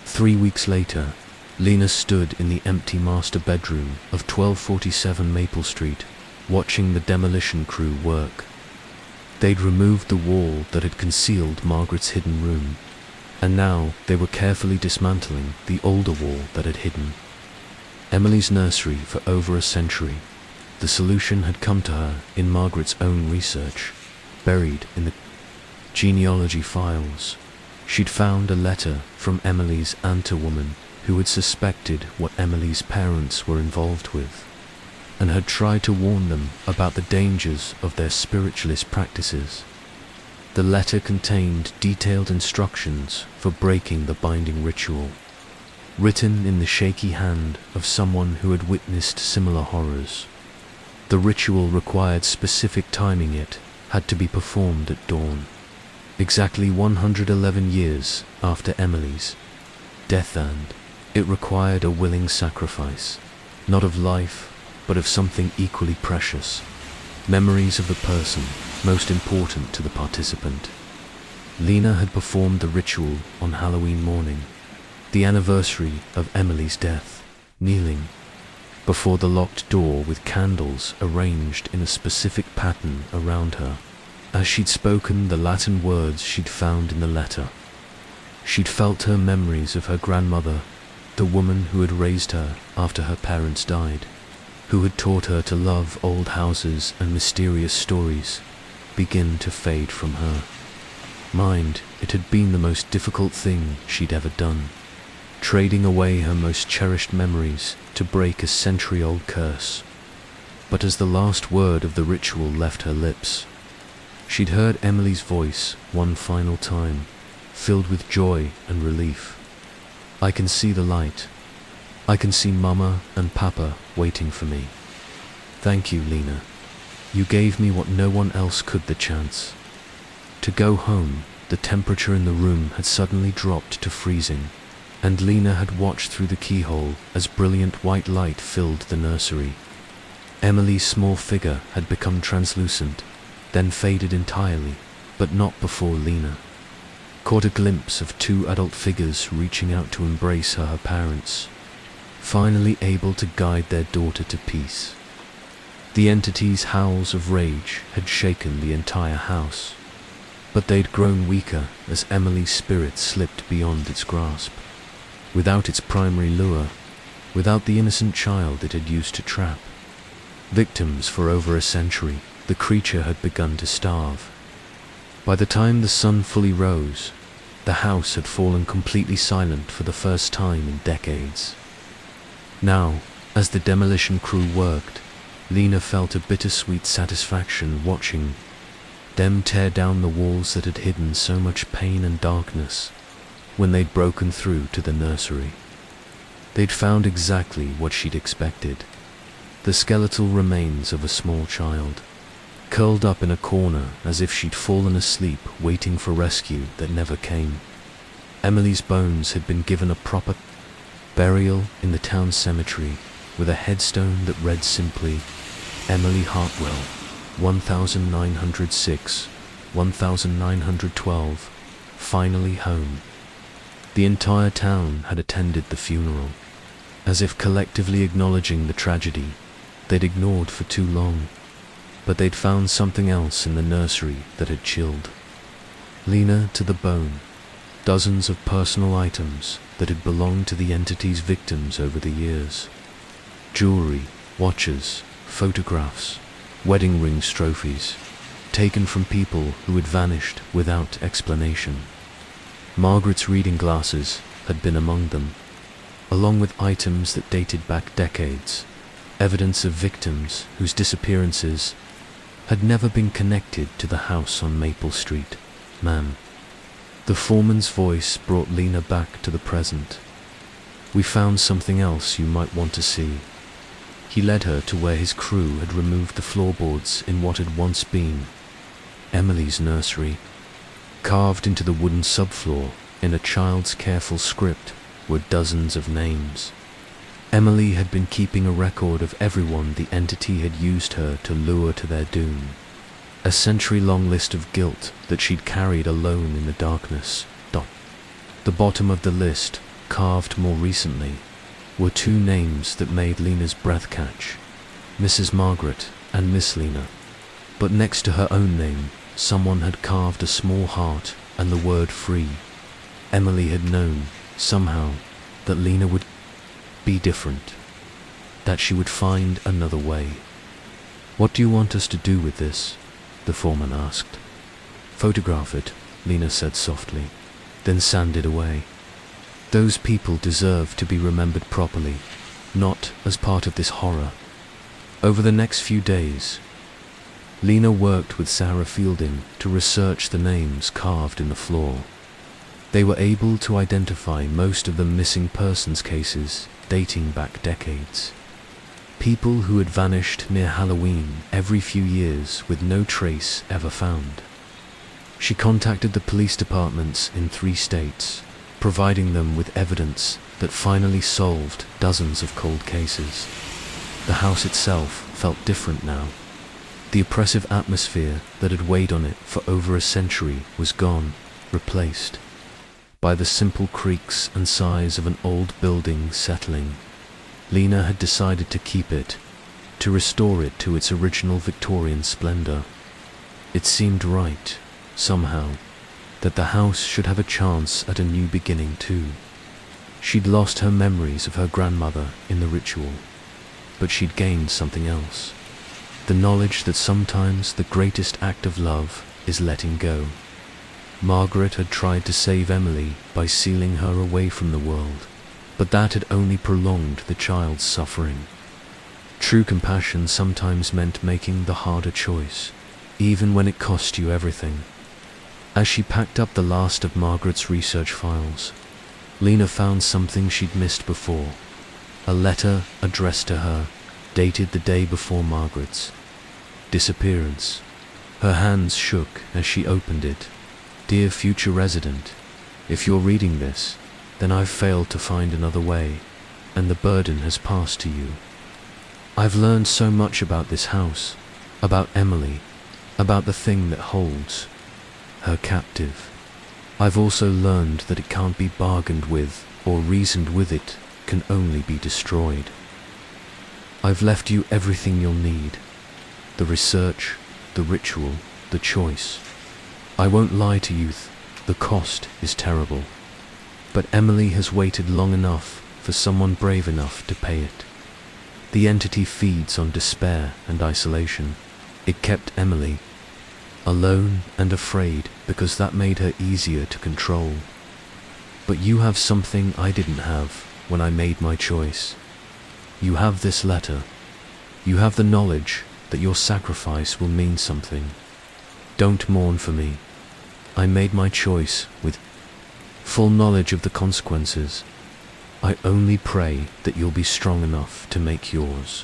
3 weeks later, Lena stood in the empty master bedroom of 1247 Maple Street, watching the demolition crew work. They'd removed the wall that had concealed Margaret's hidden room, and now they were carefully dismantling the older wall that had hidden Emily's nursery for over a century. The solution had come to her in Margaret's own research, buried in the genealogy files. She'd found a letter from Emily's aunt-a-woman who had suspected what Emily's parents were involved with, and had tried to warn them about the dangers of their spiritualist practices. The letter contained detailed instructions for breaking the binding ritual, written in the shaky hand of someone who had witnessed similar horrors. The ritual required specific timing. It had to be performed at dawn, exactly 111 years after Emily's death, and it required a willing sacrifice, not of life, but of something equally precious: memories of the person most important to the participant. Lena had performed the ritual on Halloween morning, the anniversary of Emily's death, kneeling before the locked door with candles arranged in a specific pattern around her. As she'd spoken the Latin words she'd found in the letter, she'd felt her memories of her grandmother, the woman who had raised her after her parents died, who had taught her to love old houses and mysterious stories, begin to fade from her mind. It had been the most difficult thing she'd ever done, trading away her most cherished memories to break a century-old curse. But as the last word of the ritual left her lips, she'd heard Emily's voice one final time, filled with joy and relief. "I can see the light. I can see Mama and Papa waiting for me. Thank you, Lena. You gave me what no one else could, the chance to go home." The temperature in the room had suddenly dropped to freezing, and Lena had watched through the keyhole as brilliant white light filled the nursery. Emily's small figure had become translucent, then faded entirely, but not before Lena caught a glimpse of 2 adult figures reaching out to embrace her parents, finally able to guide their daughter to peace. The entity's howls of rage had shaken the entire house, but they'd grown weaker as Emily's spirit slipped beyond its grasp. Without its primary lure, without the innocent child it had used to trap victims for over a century, the creature had begun to starve. By the time the sun fully rose, the house had fallen completely silent for the first time in decades. Now, as the demolition crew worked, Lena felt a bittersweet satisfaction watching them tear down the walls that had hidden so much pain and darkness when they'd broken through to the nursery. They'd found exactly what she'd expected: the skeletal remains of a small child, curled up in a corner as if she'd fallen asleep waiting for rescue that never came. Emily's bones had been given a proper burial in the town cemetery, with a headstone that read simply, "Emily Hartwell, 1906, 1912, finally home." The entire town had attended the funeral, as if collectively acknowledging the tragedy they'd ignored for too long. But they'd found something else in the nursery that had chilled Lena to the bone: dozens of personal items that had belonged to the entity's victims over the years. Jewelry, watches, photographs, wedding rings, trophies, taken from people who had vanished without explanation. Margaret's reading glasses had been among them, along with items that dated back decades, evidence of victims whose disappearances had never been connected to the house on Maple Street. Ma'am. The foreman's voice brought Lena back to the present. We found something else you might want to see. He led her to where his crew had removed the floorboards in what had once been Emily's nursery. Carved into the wooden subfloor in a child's careful script were dozens of names. Emily had been keeping a record of everyone the entity had used her to lure to their doom. A century-long list of guilt that she'd carried alone in the darkness. The bottom of the list, carved more recently, were two names that made Lena's breath catch: Mrs. Margaret and Miss Lena. But next to her own name, someone had carved a small heart and the word free. Emily had known, somehow, that Lena would be different, that she would find another way. What do you want us to do with this? The foreman asked. Photograph it, Lena said softly, then sand it away. Those people deserve to be remembered properly, not as part of this horror. Over the next few days, Lena worked with Sarah Fielding to research the names carved in the floor. They were able to identify most of the missing persons cases dating back decades. People who had vanished near Halloween every few years with no trace ever found. She contacted the police departments in 3 states, providing them with evidence that finally solved dozens of cold cases. The house itself felt different now. The oppressive atmosphere that had weighed on it for over a century was gone, replaced by the simple creaks and sighs of an old building settling. Lena had decided to keep it, to restore it to its original Victorian splendor. It seemed right, somehow, that the house should have a chance at a new beginning too. She'd lost her memories of her grandmother in the ritual, but she'd gained something else. The knowledge that sometimes the greatest act of love is letting go. Margaret had tried to save Emily by sealing her away from the world, but that had only prolonged the child's suffering. True compassion sometimes meant making the harder choice, even when it cost you everything. As she packed up the last of Margaret's research files, Lena found something she'd missed before. A letter addressed to her, dated the day before Margaret's disappearance. Her hands shook as she opened it. Dear future resident, if you're reading this, then I've failed to find another way, and the burden has passed to you. I've learned so much about this house, about Emily, about the thing that holds her captive. I've also learned that it can't be bargained with or reasoned with, it can only be destroyed. I've left you everything you'll need: the research, the ritual, the choice. I won't lie to you, the cost is terrible. But Emily has waited long enough for someone brave enough to pay it. The entity feeds on despair and isolation. It kept Emily alone and afraid because that made her easier to control. But you have something I didn't have when I made my choice. You have this letter. You have the knowledge that your sacrifice will mean something. Don't mourn for me. I made my choice with full knowledge of the consequences. I only pray that you'll be strong enough to make yours,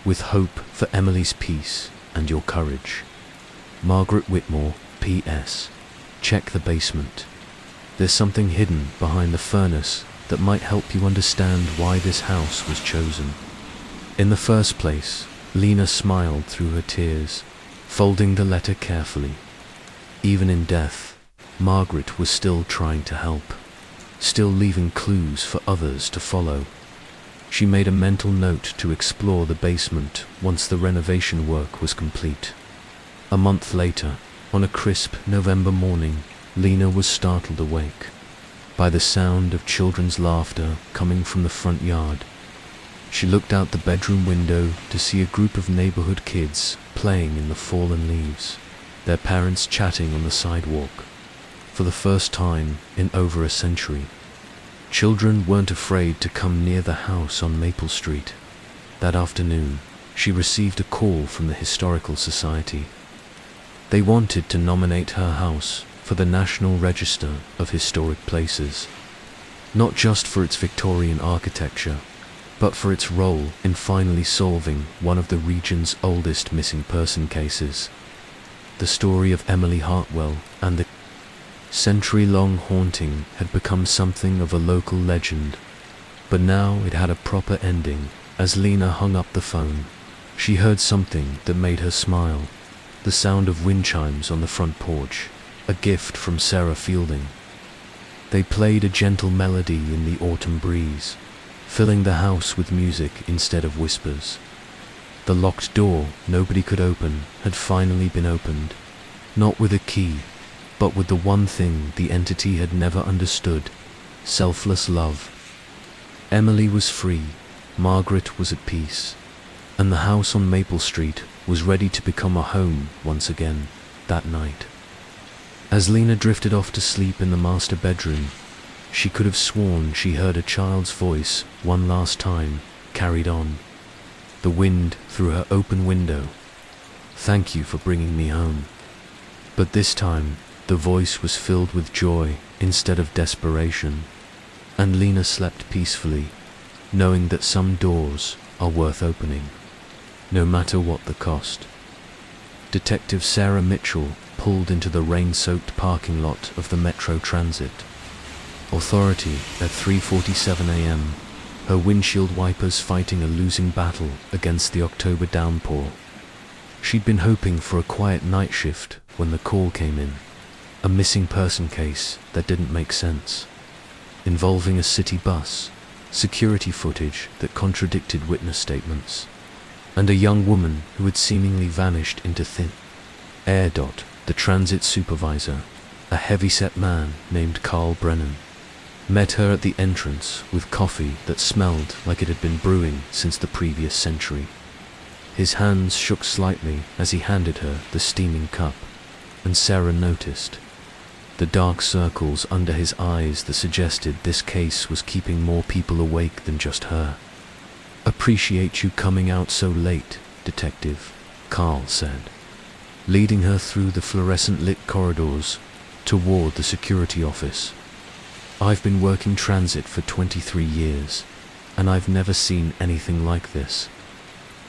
with hope for Emily's peace and your courage. Margaret Whitmore, P.S. Check the basement. There's something hidden behind the furnace that might help you understand why this house was chosen. In the first place, Lena smiled through her tears, folding the letter carefully. Even in death, Margaret was still trying to help, still leaving clues for others to follow. She made a mental note to explore the basement once the renovation work was complete. A month later, on a crisp November morning, Lena was startled awake by the sound of children's laughter coming from the front yard. She looked out the bedroom window to see a group of neighborhood kids playing in the fallen leaves, their parents chatting on the sidewalk. For the first time in over a century, children weren't afraid to come near the house on Maple Street. That afternoon, she received a call from the Historical Society. They wanted to nominate her house for the National Register of Historic Places, not just for its Victorian architecture, but for its role in finally solving one of the region's oldest missing person cases, the story of Emily Hartwell. And the century-long haunting had become something of a local legend, but now it had a proper ending. As Lena hung up the phone, she heard something that made her smile, the sound of wind chimes on the front porch, a gift from Sarah Fielding. They played a gentle melody in the autumn breeze, filling the house with music instead of whispers. The locked door nobody could open had finally been opened, not with a key, but with the one thing the entity had never understood: selfless love. Emily was free, Margaret was at peace, and the house on Maple Street was ready to become a home once again that night. As Lena drifted off to sleep in the master bedroom, she could have sworn she heard a child's voice one last time, carried on. The wind through her open window. "Thank you for bringing me home." But this time, the voice was filled with joy instead of desperation, and Lena slept peacefully, knowing that some doors are worth opening, no matter what the cost. Detective Sarah Mitchell pulled into the rain-soaked parking lot of the Metro Transit Authority at 3:47 a.m., her windshield wipers fighting a losing battle against the October downpour. She'd been hoping for a quiet night shift when the call came in, a missing person case that didn't make sense, involving a city bus, security footage that contradicted witness statements, and a young woman who had seemingly vanished into thin air. The transit supervisor, a heavy-set man named Carl Brennan, met her at the entrance with coffee that smelled like it had been brewing since the previous century. His hands shook slightly as he handed her the steaming cup, and Sarah noticed the dark circles under his eyes that suggested this case was keeping more people awake than just her. "Appreciate you coming out so late, Detective," Carl said, leading her through the fluorescent-lit corridors toward the security office. "I've been working transit for 23 years, and I've never seen anything like this.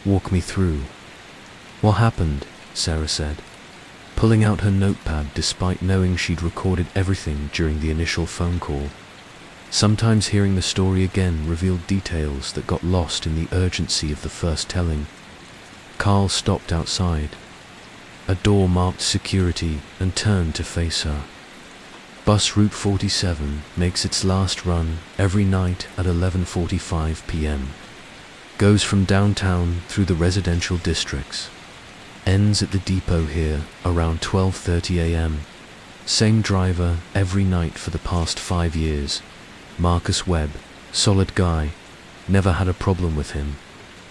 Walk me through." "What happened?" Sarah said, pulling out her notepad despite knowing she'd recorded everything during the initial phone call. Sometimes hearing the story again revealed details that got lost in the urgency of the first telling. Carl stopped outside. A door marked security and turned to face her. Bus Route 47 makes its last run every night at 11:45 p.m. Goes from downtown through the residential districts. Ends at the depot here around 12:30 a.m. Same driver every night for the past 5 years. Marcus Webb, solid guy, never had a problem with him.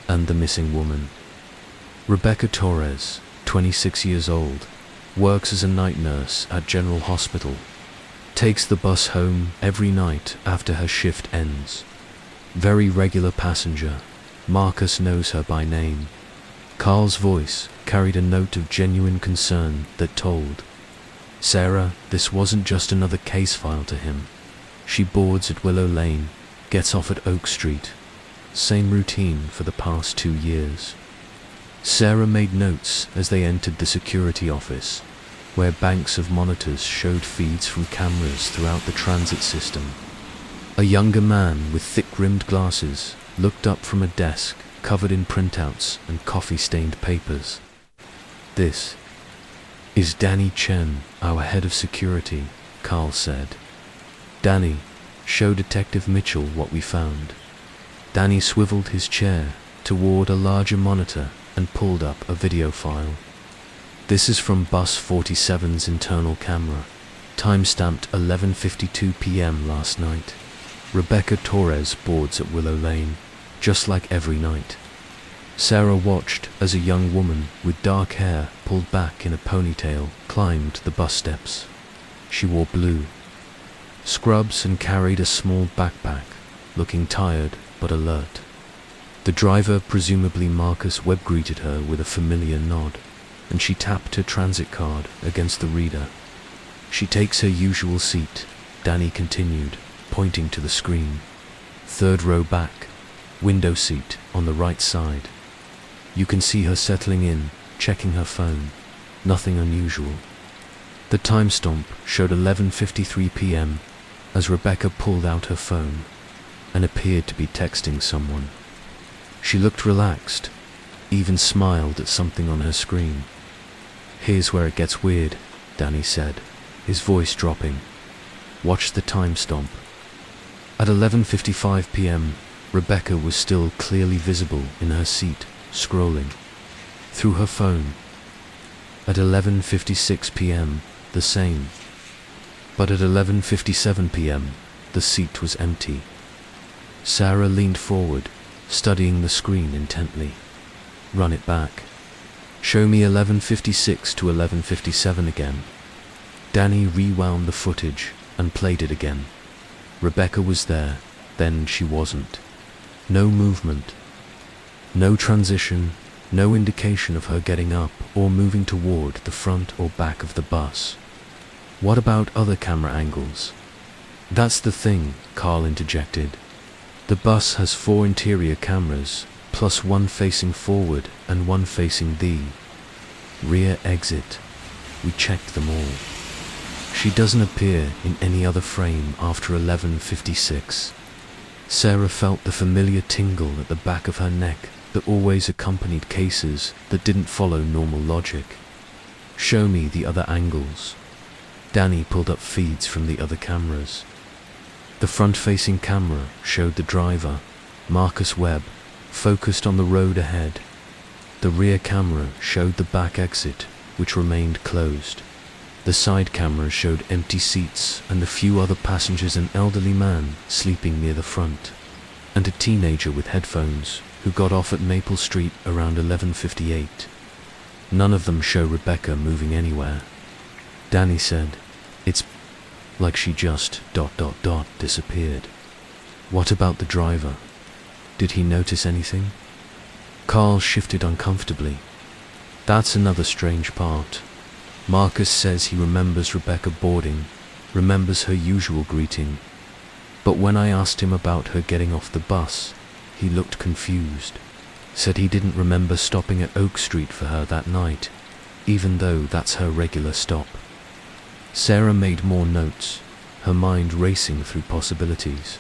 And the missing woman. Rebecca Torres, 26 years old, works as a night nurse at General Hospital. Takes the bus home every night after her shift ends. Very regular passenger. Marcus knows her by name. Carl's voice carried a note of genuine concern that told Sarah this wasn't just another case file to him. She boards at Willow Lane, gets off at Oak Street. Same routine for the past 2 years. Sarah made notes as they entered the security office, where banks of monitors showed feeds from cameras throughout the transit system. A younger man with thick-rimmed glasses looked up from a desk covered in printouts and coffee-stained papers. "This is Danny Chen, our head of security," Carl said. "Danny, show Detective Mitchell what we found." Danny swiveled his chair toward a larger monitor and pulled up a video file. "This is from Bus 47's internal camera, time-stamped 11:52 p.m. last night. Rebecca Torres boards at Willow Lane, just like every night." Sarah watched as a young woman with dark hair pulled back in a ponytail climbed the bus steps. She wore blue scrubs and carried a small backpack, looking tired but alert. The driver, presumably Marcus Webb, greeted her with a familiar nod, and she tapped her transit card against the reader. She takes her usual seat, Danny continued, pointing to the screen. Third row back, window seat on the right side. You can see her settling in, checking her phone. Nothing unusual. The time stamp showed 11:53 p.m. as Rebecca pulled out her phone and appeared to be texting someone. She looked relaxed, even smiled at something on her screen. "Here's where it gets weird," Danny said, his voice dropping. "Watch the time stamp." At 11:55 p.m., Rebecca was still clearly visible in her seat, scrolling through her phone. At 11:56 p.m., the same. But at 11:57 p.m., the seat was empty. Sarah leaned forward, studying the screen intently. "Run it back. Show me 11:56 to 11:57 again." Danny rewound the footage and played it again. Rebecca was there, then she wasn't. No movement. No transition, no indication of her getting up or moving toward the front or back of the bus. What about other camera angles? "That's the thing," Carl interjected. "The bus has 4 interior cameras, plus one facing forward and one facing the rear exit. We checked them all. She doesn't appear in any other frame after 11:56. Sarah felt the familiar tingle at the back of her neck that always accompanied cases that didn't follow normal logic. "Show me the other angles." Danny pulled up feeds from the other cameras. The front-facing camera showed the driver, Marcus Webb, focused on the road ahead. The rear camera showed the back exit, which remained closed. The side camera showed empty seats and a few other passengers, an elderly man sleeping near the front, and a teenager with headphones who got off at Maple Street around 11:58. None of them show Rebecca moving anywhere. Danny said, "It's like she just ... disappeared." What about the driver? Did he notice anything? Carl shifted uncomfortably. "That's another strange part. Marcus says he remembers Rebecca boarding, remembers her usual greeting. But when I asked him about her getting off the bus, he looked confused. Said he didn't remember stopping at Oak Street for her that night, even though that's her regular stop." Sarah made more notes, her mind racing through possibilities.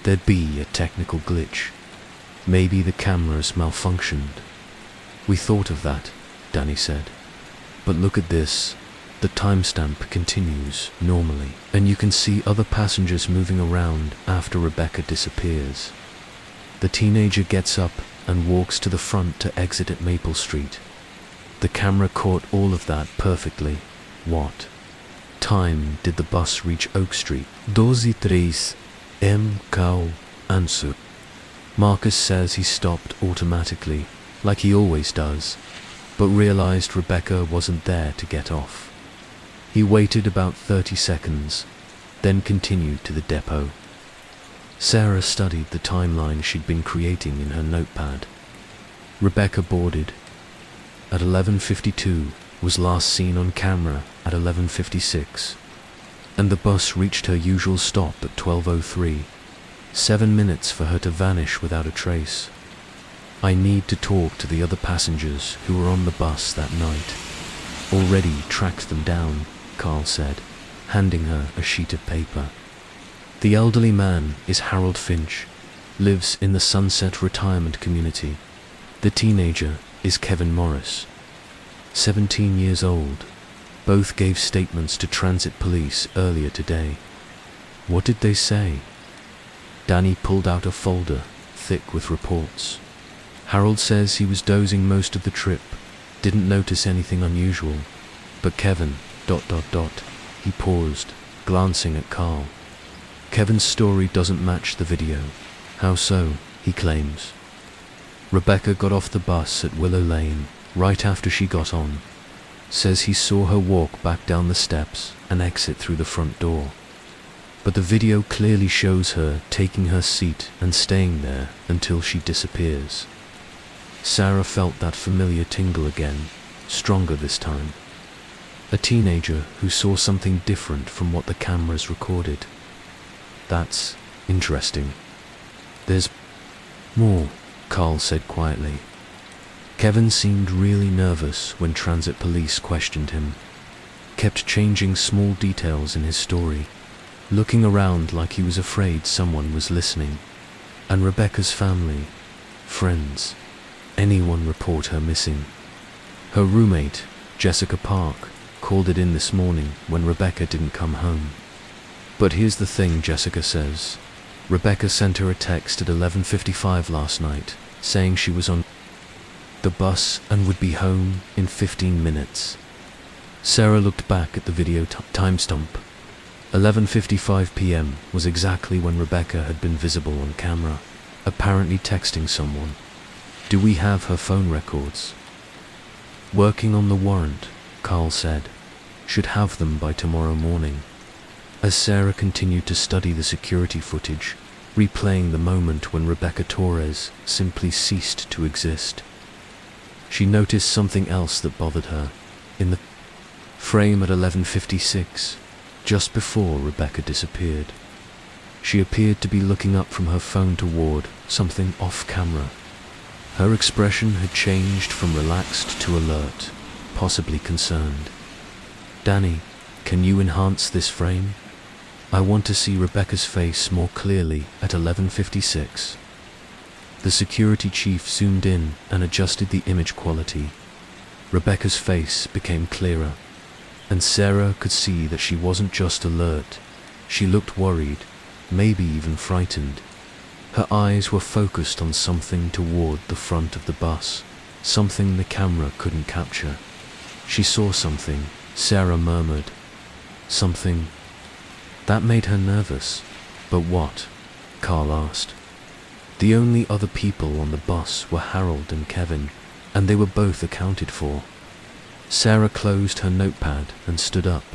There'd be a technical glitch. Maybe the cameras malfunctioned. "We thought of that," Danny said. "But look at this. The timestamp continues normally, and you can see other passengers moving around after Rebecca disappears. The teenager gets up and walks to the front to exit at Maple Street. The camera caught all of that perfectly. What time did the bus reach Oak Street?" 12:03 m. Answer. Marcus says he stopped automatically, like he always does, but realized Rebecca wasn't there to get off. He waited about 30 seconds, then continued to the depot. Sarah studied the timeline she'd been creating in her notepad. Rebecca boarded at 11:52, was last seen on camera at 11:56, and the bus reached her usual stop at 12:03. 7 minutes for her to vanish without a trace. "I need to talk to the other passengers who were on the bus that night. Already tracked them down," Carl said, handing her a sheet of paper. "The elderly man is Harold Finch, lives in the Sunset Retirement Community. The teenager is Kevin Morris, 17 years old. Both gave statements to transit police earlier today." "What did they say?" Danny pulled out a folder, thick with reports. "Harold says he was dozing most of the trip, didn't notice anything unusual. But Kevin... He paused, glancing at Carl. "Kevin's story doesn't match the video." "How so?" he claims. "Rebecca got off the bus at Willow Lane right after she got on. Says he saw her walk back down the steps and exit through the front door. but the video clearly shows her taking her seat and staying there until she disappears. Sarah felt that familiar tingle again, stronger this time. A teenager who saw something different from what the cameras recorded. That's interesting. There's more, Carl said quietly. Kevin seemed really nervous when transit police questioned him. Kept changing small details in his story, looking around like he was afraid someone was listening. And Rebecca's family, friends, anyone report her missing? Her roommate, Jessica Park, called it in this morning when Rebecca didn't come home. But here's the thing, Jessica says. Rebecca sent her a text at 11:55 last night, saying she was on the bus and would be home in 15 minutes. Sarah looked back at the video timestamp. 11:55 p.m. was exactly when Rebecca had been visible on camera, apparently texting someone. Do we have her phone records? Working on the warrant, Carl said. Should have them by tomorrow morning. As Sarah continued to study the security footage, replaying the moment when Rebecca Torres simply ceased to exist, she noticed something else that bothered her. In the frame at 11:56, just before Rebecca disappeared, she appeared to be looking up from her phone toward something off camera. Her expression had changed from relaxed to alert, possibly concerned. Danny, can you enhance this frame? I want to see Rebecca's face more clearly at 11:56. The security chief zoomed in and adjusted the image quality. Rebecca's face became clearer, and Sarah could see that she wasn't just alert. She looked worried, maybe even frightened. Her eyes were focused on something toward the front of the bus, something the camera couldn't capture. She saw something, Sarah murmured. Something. That made her nervous. But what? Carl asked. The only other people on the bus were Harold and Kevin, and they were both accounted for. Sarah closed her notepad and stood up.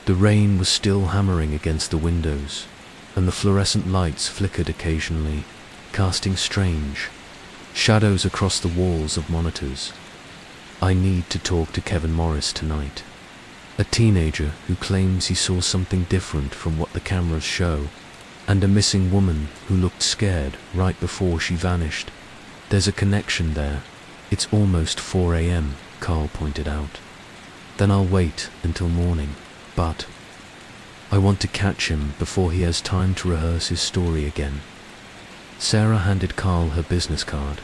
The rain was still hammering against the windows, and the fluorescent lights flickered occasionally, casting strange shadows across the walls of monitors. I need to talk to Kevin Morris tonight. A teenager who claims he saw something different from what the cameras show, and a missing woman who looked scared right before she vanished. There's a connection there. It's almost 4 a.m., Carl pointed out. Then I'll wait until morning, but I want to catch him before he has time to rehearse his story again. Sarah handed Carl her business card.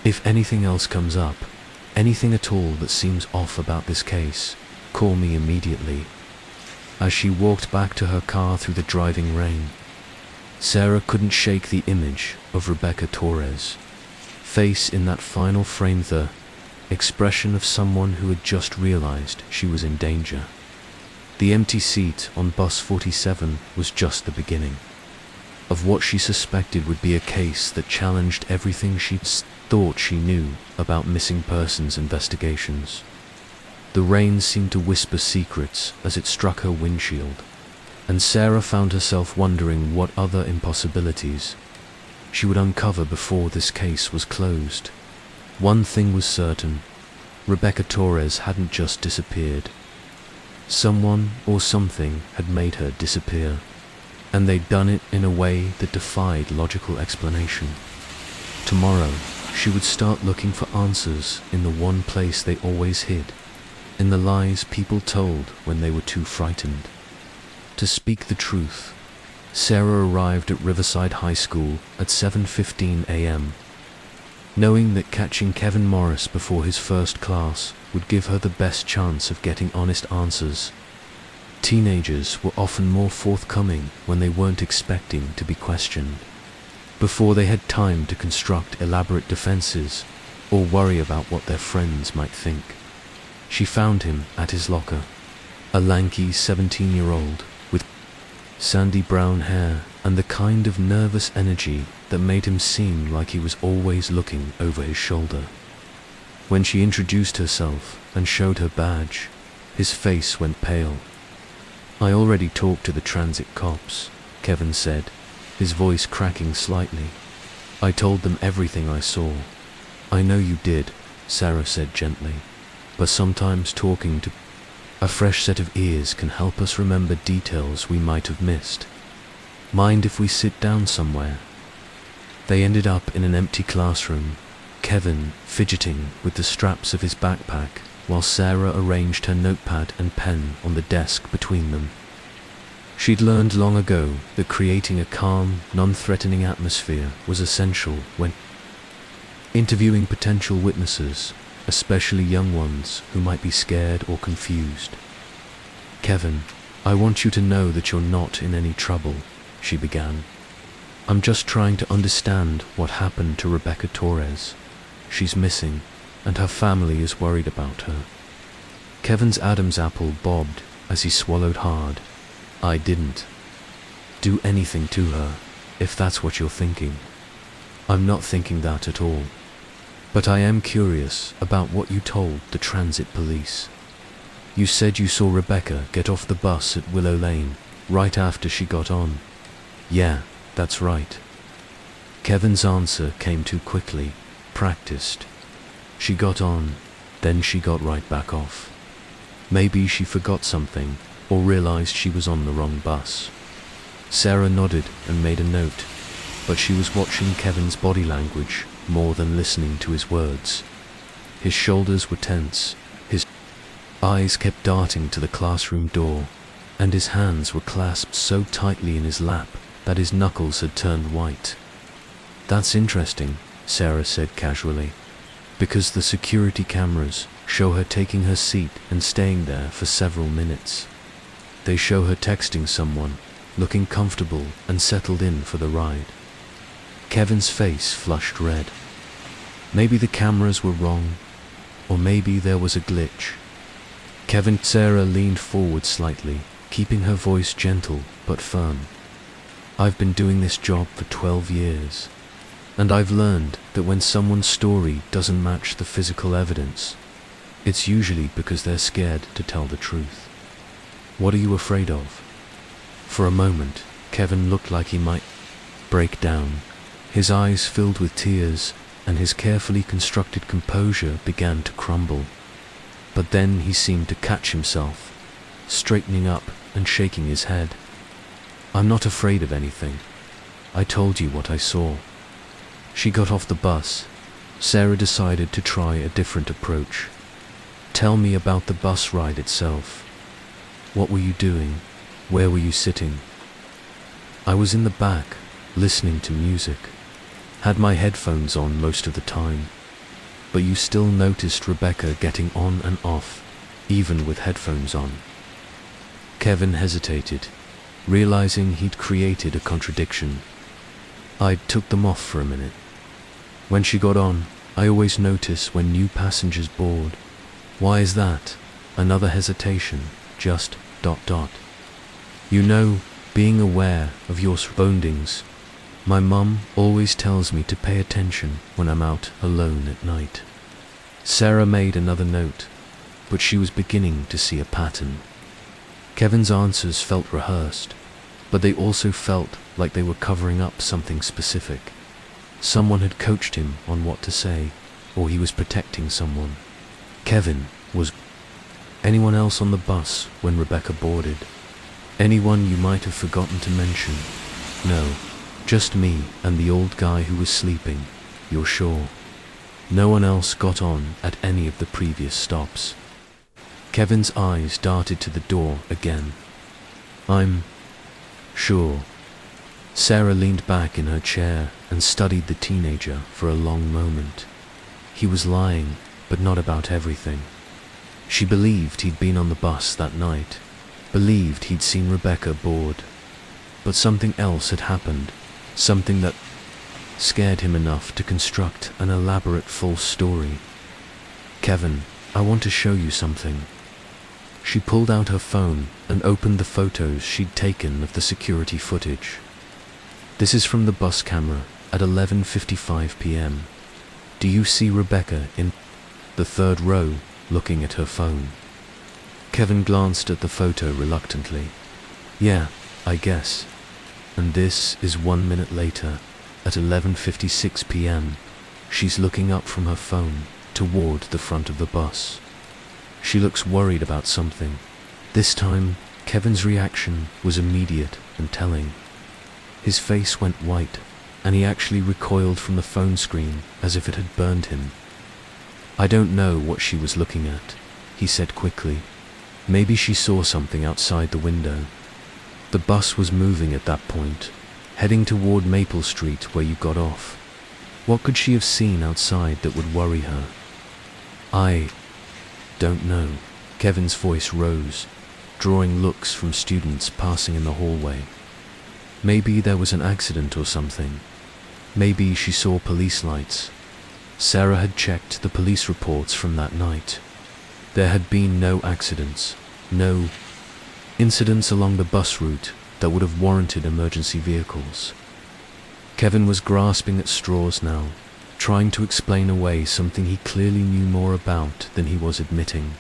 If anything else comes up, anything at all that seems off about this case, call me immediately. As she walked back to her car through the driving rain, Sarah couldn't shake the image of Rebecca Torres' face in that final frame, the expression of someone who had just realized she was in danger. The empty seat on bus 47 was just the beginning of what she suspected would be a case that challenged everything she'd thought she knew about missing persons investigations. The rain seemed to whisper secrets as it struck her windshield, and Sarah found herself wondering what other impossibilities she would uncover before this case was closed. One thing was certain: Rebecca Torres hadn't just disappeared. Someone or something had made her disappear, and they'd done it in a way that defied logical explanation. Tomorrow, she would start looking for answers in the one place they always hid, in the lies people told when they were too frightened to speak the truth. Sarah arrived at Riverside High School at 7:15 a.m., knowing that catching Kevin Morris before his first class would give her the best chance of getting honest answers. Teenagers were often more forthcoming when they weren't expecting to be questioned, before they had time to construct elaborate defenses or worry about what their friends might think. She found him at his locker, a lanky 17-year-old with sandy brown hair and the kind of nervous energy that made him seem like he was always looking over his shoulder. When she introduced herself and showed her badge, his face went pale. I already talked to the transit cops, Kevin said, his voice cracking slightly. I told them everything I saw. I know you did, Sarah said gently, but sometimes talking to a fresh set of ears can help us remember details we might have missed. Mind if we sit down somewhere? They ended up in an empty classroom, Kevin fidgeting with the straps of his backpack, while Sarah arranged her notepad and pen on the desk between them. She'd learned long ago that creating a calm, non-threatening atmosphere was essential when interviewing potential witnesses, especially young ones who might be scared or confused. Kevin, I want you to know that you're not in any trouble, she began. I'm just trying to understand what happened to Rebecca Torres. She's missing, and her family is worried about her. Kevin's Adam's apple bobbed as he swallowed hard. I didn't do anything to her, if that's what you're thinking. I'm not thinking that at all. But I am curious about what you told the transit police. You said you saw Rebecca get off the bus at Willow Lane right after she got on. Yeah, that's right. Kevin's answer came too quickly, practiced. She got on, then she got right back off. Maybe she forgot something or realized she was on the wrong bus. Sarah nodded and made a note, but she was watching Kevin's body language more than listening to his words. His shoulders were tense, his eyes kept darting to the classroom door, and his hands were clasped so tightly in his lap that his knuckles had turned white. That's interesting, Sarah said casually, because the security cameras show her taking her seat and staying there for several minutes. They show her texting someone, looking comfortable and settled in for the ride. Kevin's face flushed red. Maybe the cameras were wrong, or maybe there was a glitch. Sarah leaned forward slightly, keeping her voice gentle but firm. I've been doing this job for 12 years, and I've learned that when someone's story doesn't match the physical evidence, it's usually because they're scared to tell the truth. What are you afraid of? For a moment, Kevin looked like he might break down. His eyes filled with tears, and his carefully constructed composure began to crumble. But then he seemed to catch himself, straightening up and shaking his head. I'm not afraid of anything. I told you what I saw. She got off the bus. Sarah decided to try a different approach. Tell me about the bus ride itself. What were you doing? Where were you sitting? I was in the back, listening to music. Had my headphones on most of the time. But you still noticed Rebecca getting on and off, even with headphones on. Kevin hesitated, realizing he'd created a contradiction. I took them off for a minute. When she got on, I always notice when new passengers board. Why is that? Another hesitation, just ... You know, being aware of your surroundings. My mum always tells me to pay attention when I'm out alone at night. Sarah made another note, but she was beginning to see a pattern. Kevin's answers felt rehearsed, but they also felt like they were covering up something specific. Someone had coached him on what to say, or he was protecting someone. Kevin was... Anyone else on the bus when Rebecca boarded? Anyone you might have forgotten to mention? No, just me and the old guy who was sleeping, you're sure? No one else got on at any of the previous stops. Kevin's eyes darted to the door again. I'm sure. Sarah leaned back in her chair and studied the teenager for a long moment. He was lying, but not about everything. She believed he'd been on the bus that night, believed he'd seen Rebecca board. But something else had happened, something that scared him enough to construct an elaborate false story. Kevin, I want to show you something. She pulled out her phone and opened the photos she'd taken of the security footage. This is from the bus camera at 11:55 p.m. Do you see Rebecca in the third row, looking at her phone? Kevin glanced at the photo reluctantly. Yeah, I guess. And this is 1 minute later, at 11:56 p.m. She's looking up from her phone toward the front of the bus. She looks worried about something. This time, Kevin's reaction was immediate and telling. His face went white, and he actually recoiled from the phone screen as if it had burned him. I don't know what she was looking at, he said quickly. Maybe she saw something outside the window. The bus was moving at that point, heading toward Maple Street where you got off. What could she have seen outside that would worry her? I don't know. Kevin's voice rose, drawing looks from students passing in the hallway. Maybe there was an accident or something. Maybe she saw police lights. Sarah had checked the police reports from that night. There had been no accidents, no incidents along the bus route that would have warranted emergency vehicles. Kevin was grasping at straws now, trying to explain away something he clearly knew more about than he was admitting.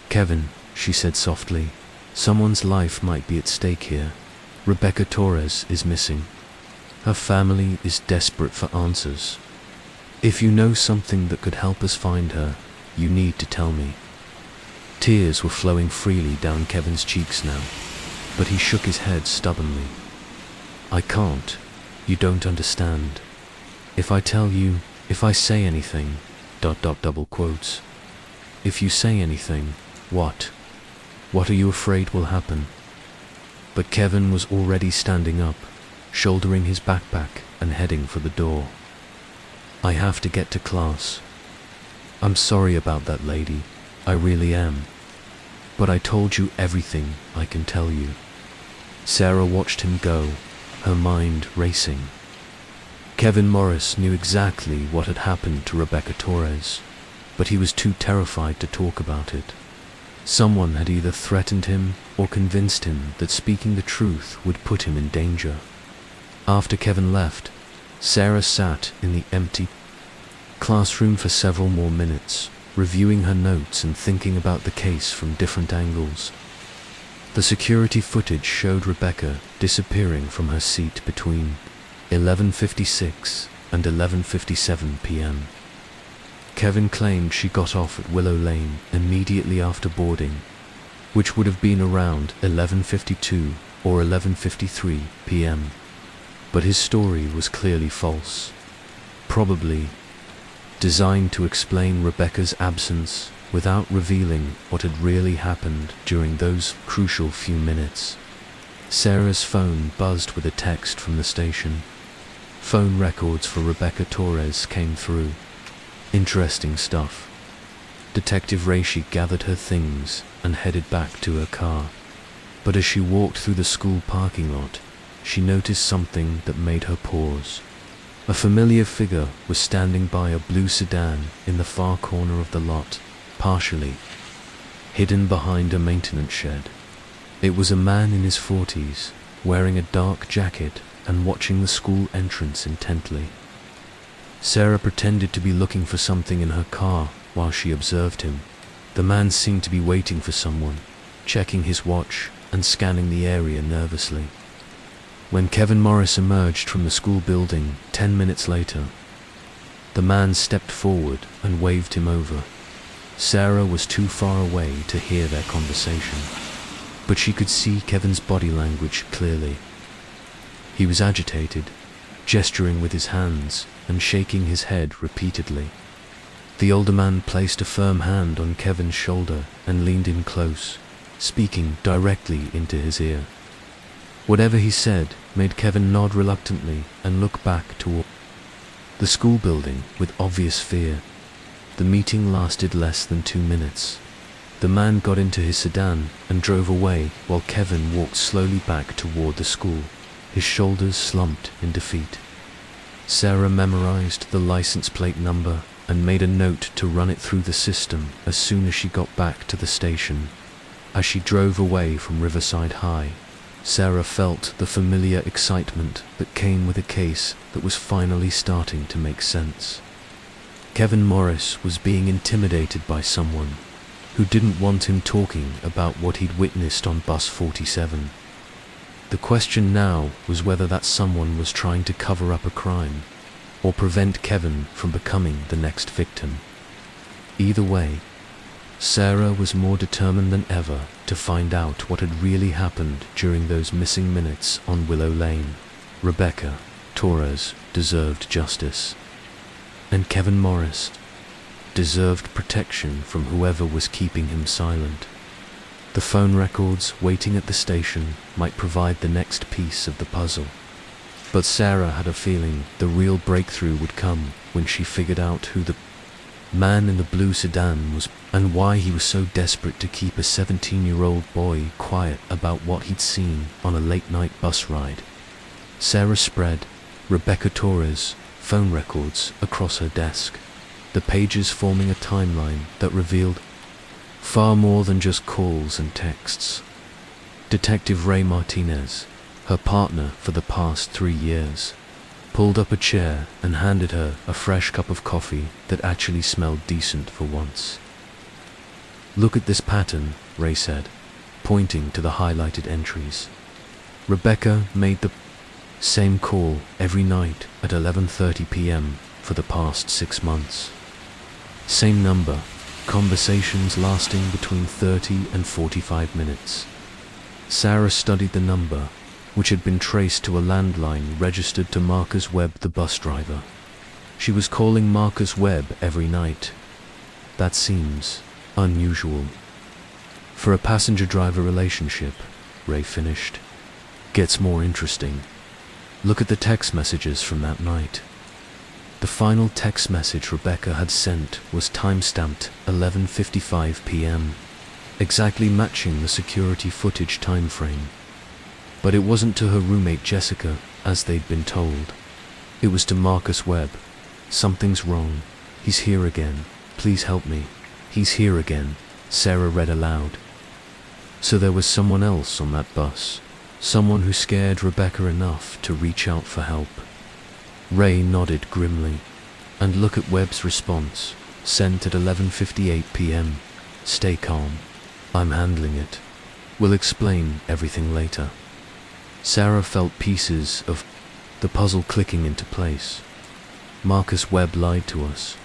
Kevin, she said softly, someone's life might be at stake here. Rebecca Torres is missing. Her family is desperate for answers. If you know something that could help us find her, you need to tell me. Tears were flowing freely down Kevin's cheeks now, but he shook his head stubbornly. I can't. You don't understand. If I tell you, if I say anything, ... double quotes. If you say anything, what? What are you afraid will happen? But Kevin was already standing up, shouldering his backpack and heading for the door. I have to get to class. I'm sorry about that lady, I really am. But I told you everything I can tell you. Sarah watched him go, her mind racing. Kevin Morris knew exactly what had happened to Rebecca Torres, but he was too terrified to talk about it. Someone had either threatened him or convinced him that speaking the truth would put him in danger. After Kevin left, Sarah sat in the empty classroom for several more minutes, reviewing her notes and thinking about the case from different angles. The security footage showed Rebecca disappearing from her seat between 11:56 and 11:57 p.m. Kevin claimed she got off at Willow Lane immediately after boarding, which would have been around 11:52 or 11:53 p.m. But his story was clearly false, probably designed to explain Rebecca's absence without revealing what had really happened during those crucial few minutes. Sarah's phone buzzed with a text from the station. Phone records for Rebecca Torres came through. Interesting stuff. Detective Reishi gathered her things and headed back to her car. But as she walked through the school parking lot, she noticed something that made her pause. A familiar figure was standing by a blue sedan in the far corner of the lot, partially hidden behind a maintenance shed. It was a man in his 40s, wearing a dark jacket and watching the school entrance intently. Sarah pretended to be looking for something in her car while she observed him. The man seemed to be waiting for someone, checking his watch and scanning the area nervously. When Kevin Morris emerged from the school building 10 minutes later, the man stepped forward and waved him over. Sarah was too far away to hear their conversation, but she could see Kevin's body language clearly. He was agitated, gesturing with his hands and shaking his head repeatedly. The older man placed a firm hand on Kevin's shoulder and leaned in close, speaking directly into his ear. Whatever he said made Kevin nod reluctantly and look back toward the school building with obvious fear. The meeting lasted less than 2 minutes. The man got into his sedan and drove away while Kevin walked slowly back toward the school, his shoulders slumped in defeat. Sarah memorized the license plate number and made a note to run it through the system as soon as she got back to the station. As she drove away from Riverside High, Sarah felt the familiar excitement that came with a case that was finally starting to make sense. Kevin Morris was being intimidated by someone who didn't want him talking about what he'd witnessed on bus 47. The question now was whether that someone was trying to cover up a crime or prevent Kevin from becoming the next victim. Either way, Sarah was more determined than ever to find out what had really happened during those missing minutes on Willow Lane. Rebecca Torres deserved justice, and Kevin Morris deserved protection from whoever was keeping him silent. The phone records waiting at the station might provide the next piece of the puzzle, but Sarah had a feeling the real breakthrough would come when she figured out who the man in the blue sedan was and why he was so desperate to keep a 17-year-old boy quiet about what he'd seen on a late-night bus ride. Sarah spread Rebecca Torres' phone records across her desk, the pages forming a timeline that revealed far more than just calls and texts. Detective Ray Martinez, her partner for the past 3 years, pulled up a chair and handed her a fresh cup of coffee that actually smelled decent for once. "Look at this pattern," Ray said, pointing to the highlighted entries. Rebecca made the same call every night at 11:30 p.m. for the past 6 months. Same number, conversations lasting between 30 and 45 minutes. Sarah studied the number, which had been traced to a landline registered to Marcus Webb, the bus driver. She was calling Marcus Webb every night. That seems unusual for a passenger-driver relationship, Ray finished. Gets more interesting. Look at the text messages from that night. The final text message Rebecca had sent was time-stamped 11:55 p.m., exactly matching the security footage time frame. But it wasn't to her roommate Jessica, as they'd been told. It was to Marcus Webb. "Something's wrong. He's here again. Please help me. He's here again," Sarah read aloud. So there was someone else on that bus, someone who scared Rebecca enough to reach out for help. Ray nodded grimly. "And look at Webb's response, sent at 11:58 p.m. Stay calm. I'm handling it. We'll explain everything later." Sarah felt pieces of the puzzle clicking into place. Marcus Webb lied to us.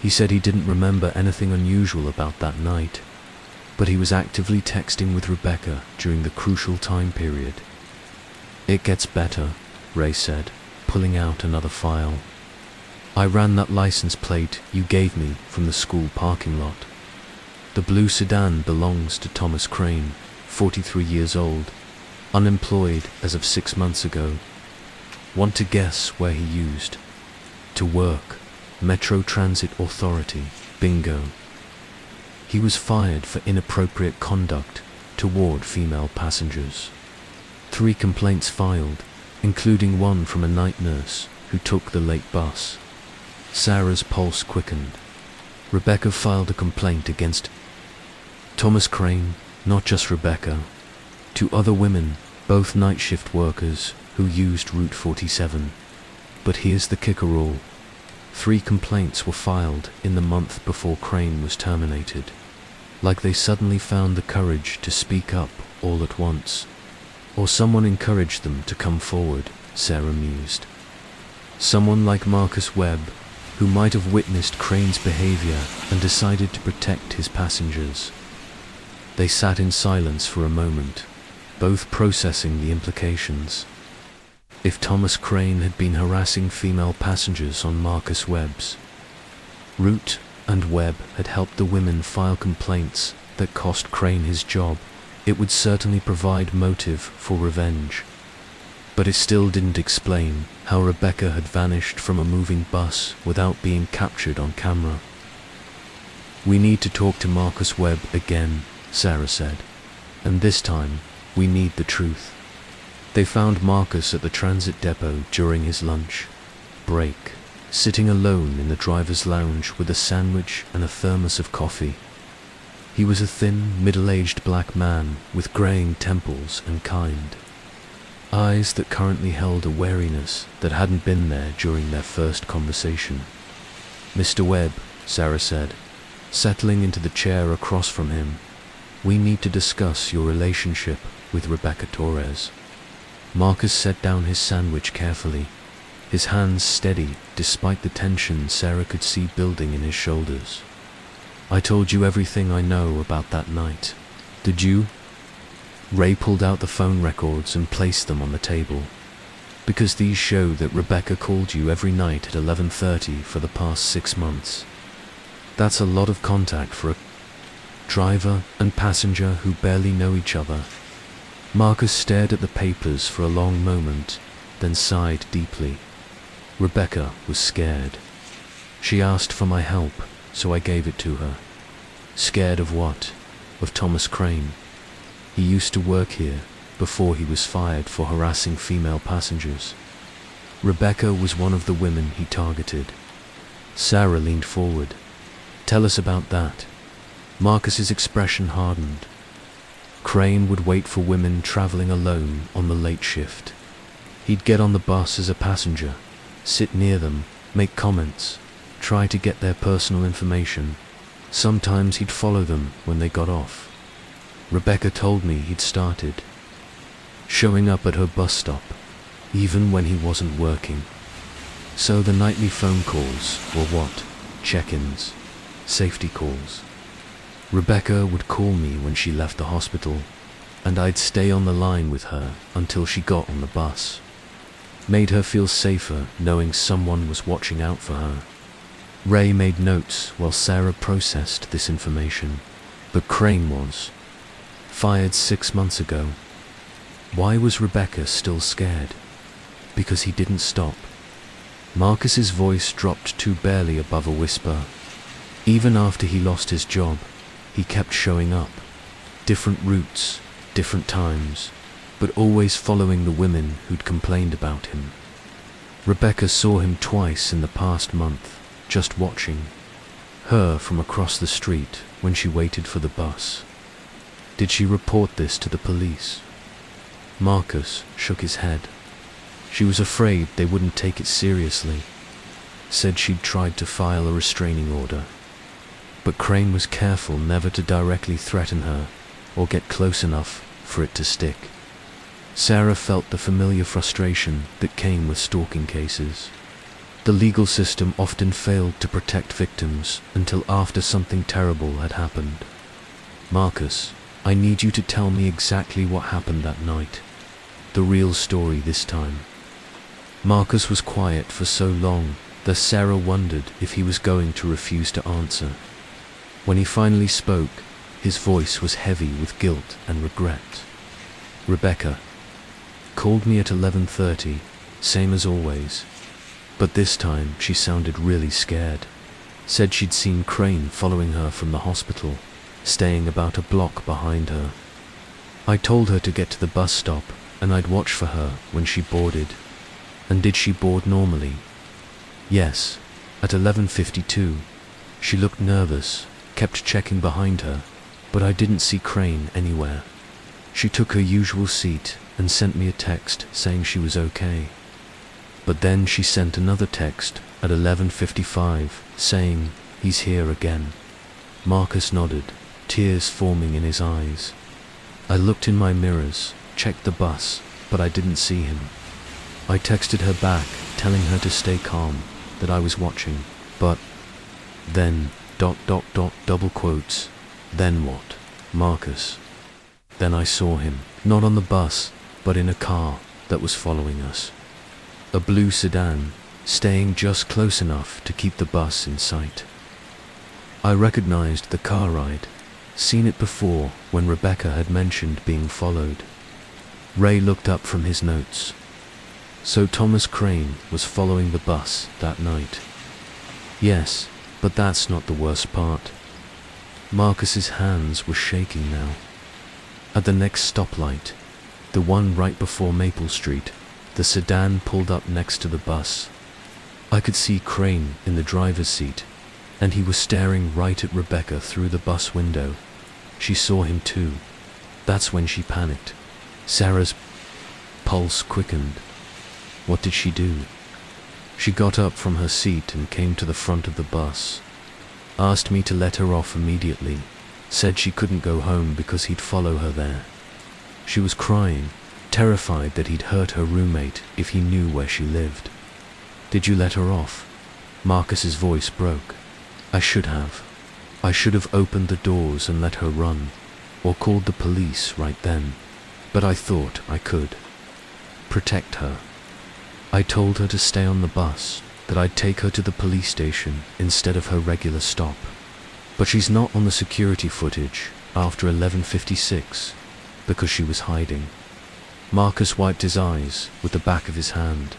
He said he didn't remember anything unusual about that night, but he was actively texting with Rebecca during the crucial time period. "It gets better," Ray said, pulling out another file. "I ran that license plate you gave me from the school parking lot. The blue sedan belongs to Thomas Crane, 43 years old, unemployed as of 6 months ago. Want to guess where he used to work? Metro Transit Authority. Bingo. He was fired for inappropriate conduct toward female passengers. 3 complaints filed, including one from a night nurse who took the late bus." Sarah's pulse quickened. Rebecca filed a complaint against Thomas Crane, not just Rebecca. 2 other women, both night shift workers, who used Route 47. But here's the kicker all. 3 complaints were filed in the month before Crane was terminated. Like they suddenly found the courage to speak up all at once. Or someone encouraged them to come forward, Sarah mused. Someone like Marcus Webb, who might have witnessed Crane's behavior and decided to protect his passengers. They sat in silence for a moment, both processing the implications. If Thomas Crane had been harassing female passengers on Marcus Webb's route, and Webb had helped the women file complaints that cost Crane his job, it would certainly provide motive for revenge. But it still didn't explain how Rebecca had vanished from a moving bus without being captured on camera. "We need to talk to Marcus Webb again," Sarah said. "And this time, we need the truth." They found Marcus at the transit depot during his lunch break, sitting alone in the driver's lounge with a sandwich and a thermos of coffee. He was a thin, middle-aged black man with graying temples and kind eyes that currently held a wariness that hadn't been there during their first conversation. "Mr. Webb," Sarah said, settling into the chair across from him, "we need to discuss your relationship with Rebecca Torres." Marcus set down his sandwich carefully, his hands steady despite the tension Sarah could see building in his shoulders. I told you everything I know about that night. Did you? Ray pulled out the phone records and placed them on the table. Because these show that Rebecca called you every night at 11:30 for the past 6 months. That's a lot of contact for a driver and passenger who barely know each other. Marcus stared at the papers for a long moment, then sighed deeply. Rebecca was scared. She asked for my help, so I gave it to her. Scared of what? Of Thomas Crane. He used to work here before he was fired for harassing female passengers. Rebecca was one of the women he targeted. Sarah leaned forward. Tell us about that. Marcus's expression hardened. Crane would wait for women traveling alone on the late shift. He'd get on the bus as a passenger, sit near them, make comments, try to get their personal information. Sometimes he'd follow them when they got off. Rebecca told me he'd started showing up at her bus stop, even when he wasn't working. So the nightly phone calls were what? Check-ins, safety calls. Rebecca would call me when she left the hospital, and I'd stay on the line with her until she got on the bus. Made her feel safer knowing someone was watching out for her. Ray made notes while Sarah processed this information, but Crane was fired 6 months ago. Why was Rebecca still scared? Because he didn't stop. Marcus's voice dropped too barely above a whisper. Even after he lost his job, he kept showing up. Different routes, different times, but always following the women who'd complained about him. Rebecca saw him twice in the past month, just watching her from across the street when she waited for the bus. Did she report this to the police? Marcus shook his head. She was afraid they wouldn't take it seriously. Said she'd tried to file a restraining order. But Crane was careful never to directly threaten her or get close enough for it to stick. Sarah felt the familiar frustration that came with stalking cases. The legal system often failed to protect victims until after something terrible had happened. Marcus, I need you to tell me exactly what happened that night. The real story this time. Marcus was quiet for so long that Sarah wondered if he was going to refuse to answer. When he finally spoke, his voice was heavy with guilt and regret. Rebecca called me at 11:30, same as always. But this time she sounded really scared. Said she'd seen Crane following her from the hospital, staying about a block behind her. I told her to get to the bus stop and I'd watch for her when she boarded. And did she board normally? Yes, at 11:52. She looked nervous, kept checking behind her, but I didn't see Crane anywhere. She took her usual seat and sent me a text saying she was okay. But then she sent another text at 11:55 saying, he's here again. Marcus nodded, tears forming in his eyes. I looked in my mirrors, checked the bus, but I didn't see him. I texted her back, telling her to stay calm, that I was watching, but then, double quotes, then what? Marcus. Then I saw him, not on the bus, but in a car that was following us. A blue sedan, staying just close enough to keep the bus in sight. I recognized the car ride, seen it before when Rebecca had mentioned being followed. Ray looked up from his notes. So Thomas Crane was following the bus that night. Yes, but that's not the worst part. Marcus's hands were shaking now. At the next stoplight, the one right before Maple Street, the sedan pulled up next to the bus. I could see Crane in the driver's seat, and he was staring right at Rebecca through the bus window. She saw him too. That's when she panicked. Sarah's pulse quickened. What did she do? She got up from her seat and came to the front of the bus. Asked me to let her off immediately. Said she couldn't go home because he'd follow her there. She was crying, terrified that he'd hurt her roommate if he knew where she lived. "Did you let her off?" Marcus's voice broke. "I should have. I should have opened the doors and let her run, or called the police right then. But I thought I could protect her. I told her to stay on the bus, that I'd take her to the police station instead of her regular stop. But she's not on the security footage after 11:56 because she was hiding." Marcus wiped his eyes with the back of his hand.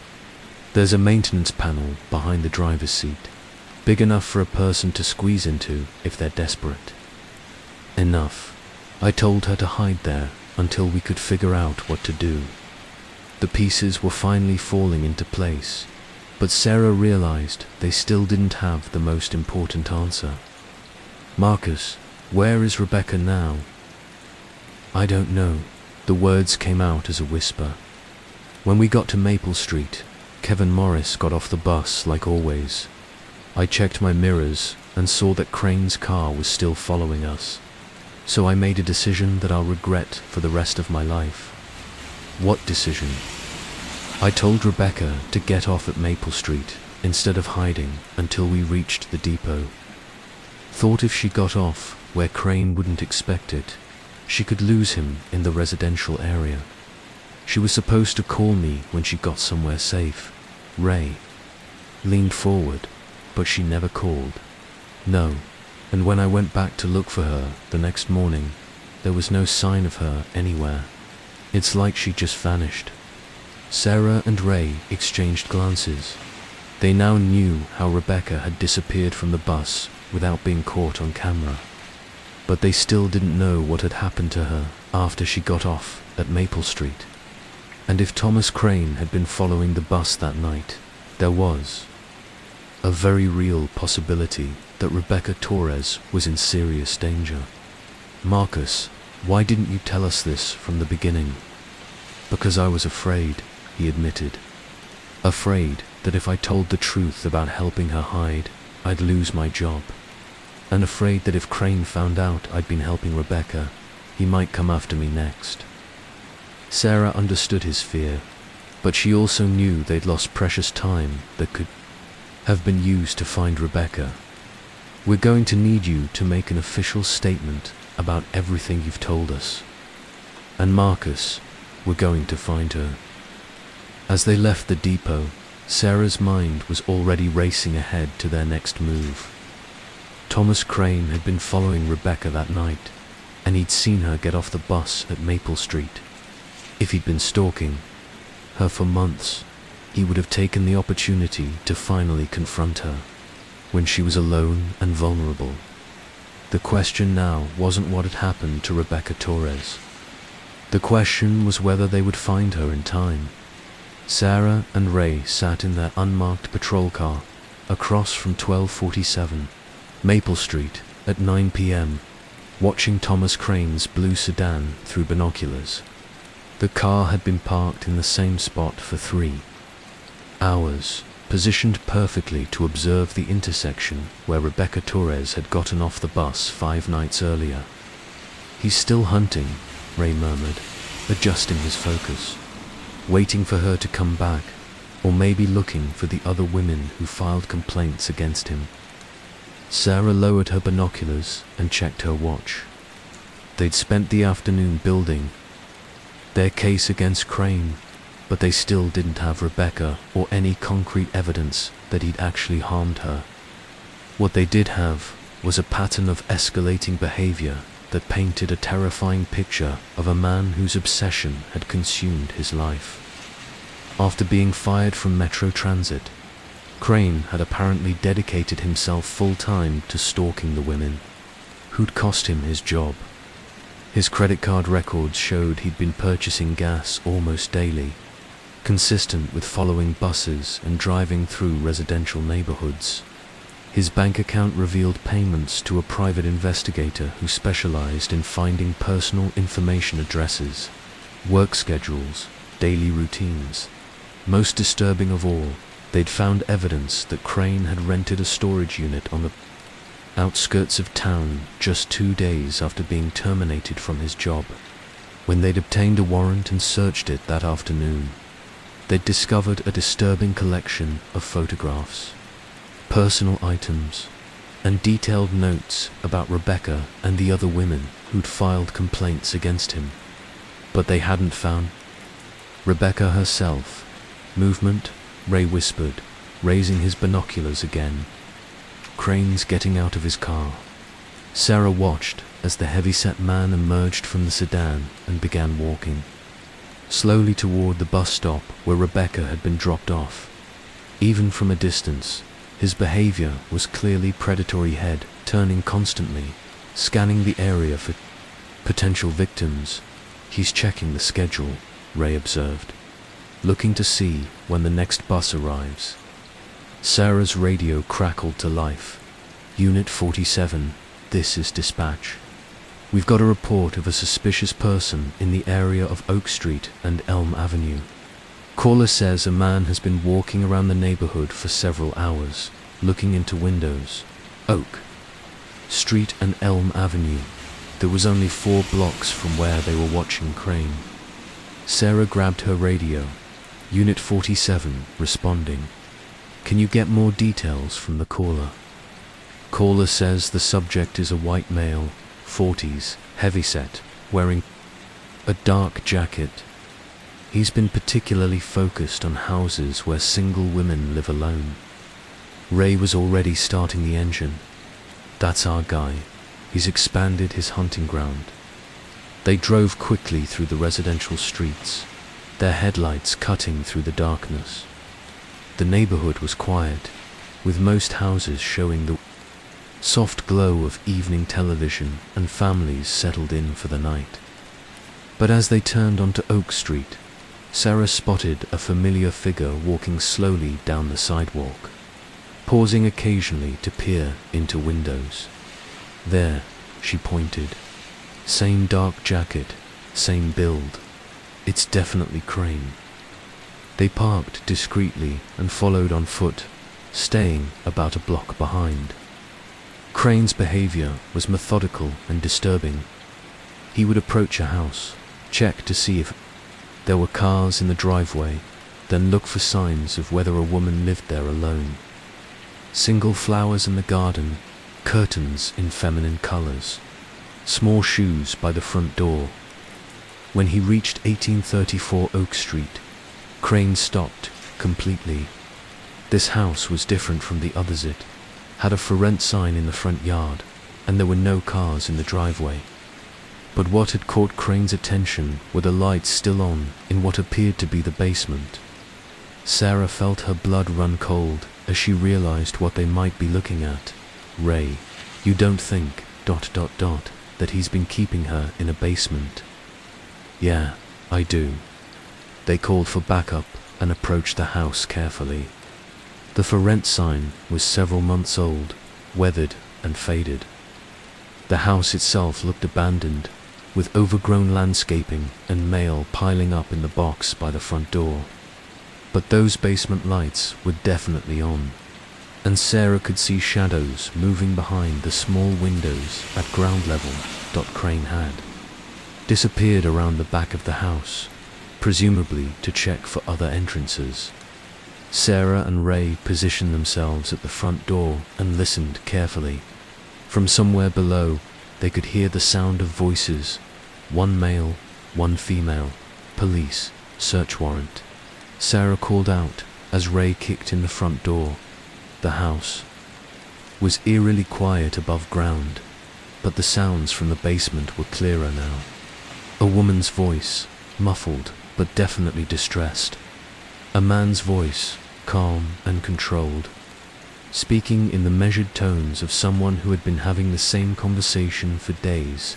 "There's a maintenance panel behind the driver's seat, big enough for a person to squeeze into if they're desperate." "Enough. I told her to hide there until we could figure out what to do." The pieces were finally falling into place, but Sarah realized they still didn't have the most important answer. "Marcus, where is Rebecca now?" "I don't know." The words came out as a whisper. "When we got to Maple Street, Kevin Morris got off the bus like always. I checked my mirrors and saw that Crane's car was still following us. So I made a decision that I'll regret for the rest of my life." "What decision?" "I told Rebecca to get off at Maple Street instead of hiding until we reached the depot. Thought if she got off where Crane wouldn't expect it, she could lose him in the residential area. She was supposed to call me when she got somewhere safe." Ray leaned forward, but she never called. "No, and when I went back to look for her the next morning, there was no sign of her anywhere. It's like she just vanished." Sarah and Ray exchanged glances. They now knew how Rebecca had disappeared from the bus without being caught on camera. But they still didn't know what had happened to her after she got off at Maple Street. And if Thomas Crane had been following the bus that night, there was a very real possibility that Rebecca Torres was in serious danger. "Marcus, why didn't you tell us this from the beginning?" "Because I was afraid," he admitted. "Afraid that if I told the truth about helping her hide, I'd lose my job. And afraid that if Crane found out I'd been helping Rebecca, he might come after me next." Sarah understood his fear, but she also knew they'd lost precious time that could have been used to find Rebecca. "We're going to need you to make an official statement about everything you've told us. And Marcus, we're going to find her." As they left the depot, Sarah's mind was already racing ahead to their next move. Thomas Crane had been following Rebecca that night, and he'd seen her get off the bus at Maple Street. If he'd been stalking her for months, he would have taken the opportunity to finally confront her when she was alone and vulnerable. The question now wasn't what had happened to Rebecca Torres. The question was whether they would find her in time. Sarah and Ray sat in their unmarked patrol car across from 1247 Maple Street at 9 p.m., watching Thomas Crane's blue sedan through binoculars. The car had been parked in the same spot for 3 hours, positioned perfectly to observe the intersection where Rebecca Torres had gotten off the bus 5 nights earlier. "He's still hunting," Ray murmured, adjusting his focus, waiting for her to come back, or maybe looking for the other women who filed complaints against him. Sarah lowered her binoculars and checked her watch. They'd spent the afternoon building their case against Crane, but they still didn't have Rebecca or any concrete evidence that he'd actually harmed her. What they did have was a pattern of escalating behavior that painted a terrifying picture of a man whose obsession had consumed his life. After being fired from Metro Transit, Crane had apparently dedicated himself full-time to stalking the women who'd cost him his job. His credit card records showed he'd been purchasing gas almost daily, consistent with following buses and driving through residential neighborhoods. His bank account revealed payments to a private investigator who specialized in finding personal information addresses, work schedules, daily routines. Most disturbing of all, they'd found evidence that Crane had rented a storage unit on the outskirts of town just 2 days after being terminated from his job. When they'd obtained a warrant and searched it that afternoon, they'd discovered a disturbing collection of photographs, personal items, and detailed notes about Rebecca and the other women who'd filed complaints against him. But they hadn't found Rebecca herself. Movement, Ray whispered, raising his binoculars again. Crane's getting out of his car. Sarah watched as the heavy-set man emerged from the sedan and began walking slowly toward the bus stop where Rebecca had been dropped off. Even from a distance, his behavior was clearly predatory, head turning constantly, scanning the area for potential victims. He's checking the schedule, Ray observed, looking to see when the next bus arrives. Sarah's radio crackled to life. Unit 47, this is dispatch. We've got a report of a suspicious person in the area of Oak Street and Elm Avenue. Caller says a man has been walking around the neighborhood for several hours, looking into windows. Oak Street and Elm Avenue. There was only 4 blocks from where they were watching Crane. Sarah grabbed her radio. Unit 47, responding. Can you get more details from the caller? Caller says the subject is a white male, 40s, heavyset, wearing a dark jacket. He's been particularly focused on houses where single women live alone. Ray was already starting the engine. That's our guy. He's expanded his hunting ground. They drove quickly through the residential streets, their headlights cutting through the darkness. The neighborhood was quiet, with most houses showing the soft glow of evening television and families settled in for the night. But as they turned onto Oak Street, Sarah spotted a familiar figure walking slowly down the sidewalk, pausing occasionally to peer into windows. There, she pointed. Same dark jacket, same build. It's definitely Crane. They parked discreetly and followed on foot, staying about a block behind. Crane's behavior was methodical and disturbing. He would approach a house, check to see if there were cars in the driveway, then look for signs of whether a woman lived there alone. Single flowers in the garden, curtains in feminine colors, small shoes by the front door. When he reached 1834 Oak Street, Crane stopped completely. This house was different from the others. It had a for rent sign in the front yard, and there were no cars in the driveway. But what had caught Crane's attention were the lights still on in what appeared to be the basement. Sarah felt her blood run cold as she realized what they might be looking at. Ray, you don't think, that he's been keeping her in a basement? Yeah, I do. They called for backup and approached the house carefully. The for rent sign was several months old, weathered and faded. The house itself looked abandoned, with overgrown landscaping and mail piling up in the box by the front door. But those basement lights were definitely on, and Sarah could see shadows moving behind the small windows at ground level. Crane had disappeared around the back of the house, presumably to check for other entrances. Sarah and Ray positioned themselves at the front door and listened carefully. From somewhere below, they could hear the sound of voices. One male, one female. Police, search warrant. Sarah called out as Ray kicked in the front door. The house was eerily quiet above ground, but the sounds from the basement were clearer now. A woman's voice, muffled but definitely distressed. A man's voice, calm and controlled, speaking in the measured tones of someone who had been having the same conversation for days.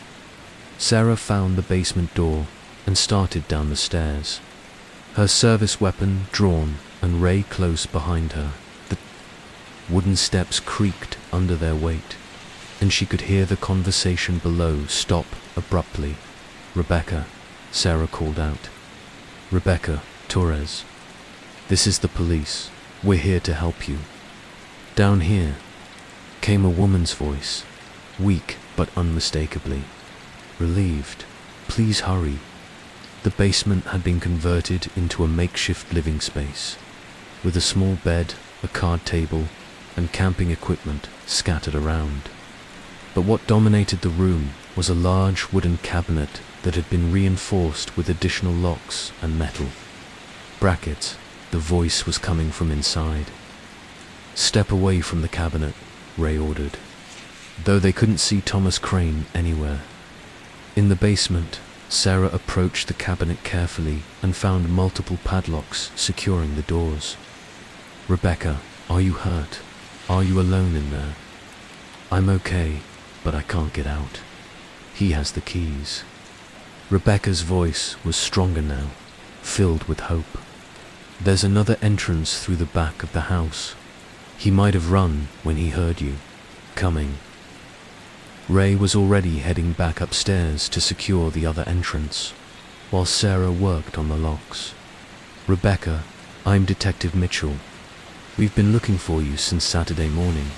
Sarah found the basement door and started down the stairs, her service weapon drawn and Ray close behind her. The wooden steps creaked under their weight, and she could hear the conversation below stop abruptly. Rebecca, Sarah called out. Rebecca, Torres. This is the police. We're here to help you. Down here, came a woman's voice, weak but unmistakably relieved. Please hurry. The basement had been converted into a makeshift living space, with a small bed, a card table, and camping equipment scattered around. But what dominated the room was a large wooden cabinet that had been reinforced with additional locks and metal. Brackets, the voice was coming from inside. "Step away from the cabinet," Ray ordered, though they couldn't see Thomas Crane anywhere. In the basement, Sarah approached the cabinet carefully and found multiple padlocks securing the doors. "Rebecca, are you hurt? Are you alone in there?" "I'm okay, but I can't get out. He has the keys." Rebecca's voice was stronger now, filled with hope. "There's another entrance through the back of the house. He might have run when he heard you coming." Ray was already heading back upstairs to secure the other entrance, while Sarah worked on the locks. "Rebecca, I'm Detective Mitchell. We've been looking for you since Saturday morning.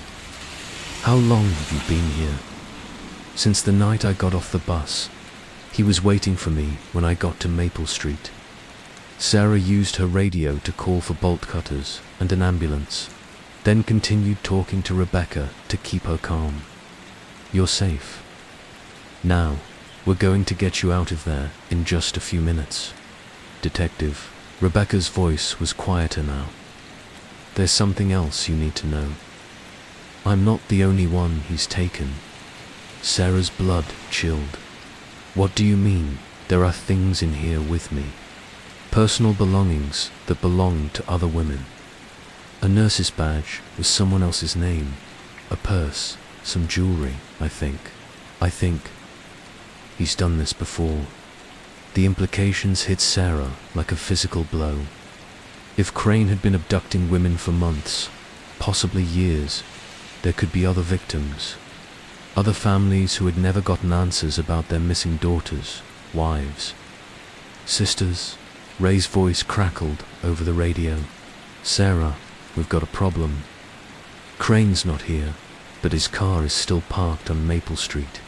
How long have you been here?" "Since the night I got off the bus. He was waiting for me when I got to Maple Street." Sarah used her radio to call for bolt cutters and an ambulance, then continued talking to Rebecca to keep her calm. "You're safe. Now, we're going to get you out of there in just a few minutes." "Detective," Rebecca's voice was quieter now. "There's something else you need to know. I'm not the only one he's taken." Sarah's blood chilled. "What do you mean? There are things in here with me. Personal belongings that belong to other women. A nurse's badge with someone else's name. A purse, some jewelry, I think. He's done this before." The implications hit Sarah like a physical blow. If Crane had been abducting women for months, possibly years, there could be other victims. Other families who had never gotten answers about their missing daughters, wives. "Sisters," Ray's voice crackled over the radio. "Sarah, we've got a problem. Crane's not here, but his car is still parked on Maple Street,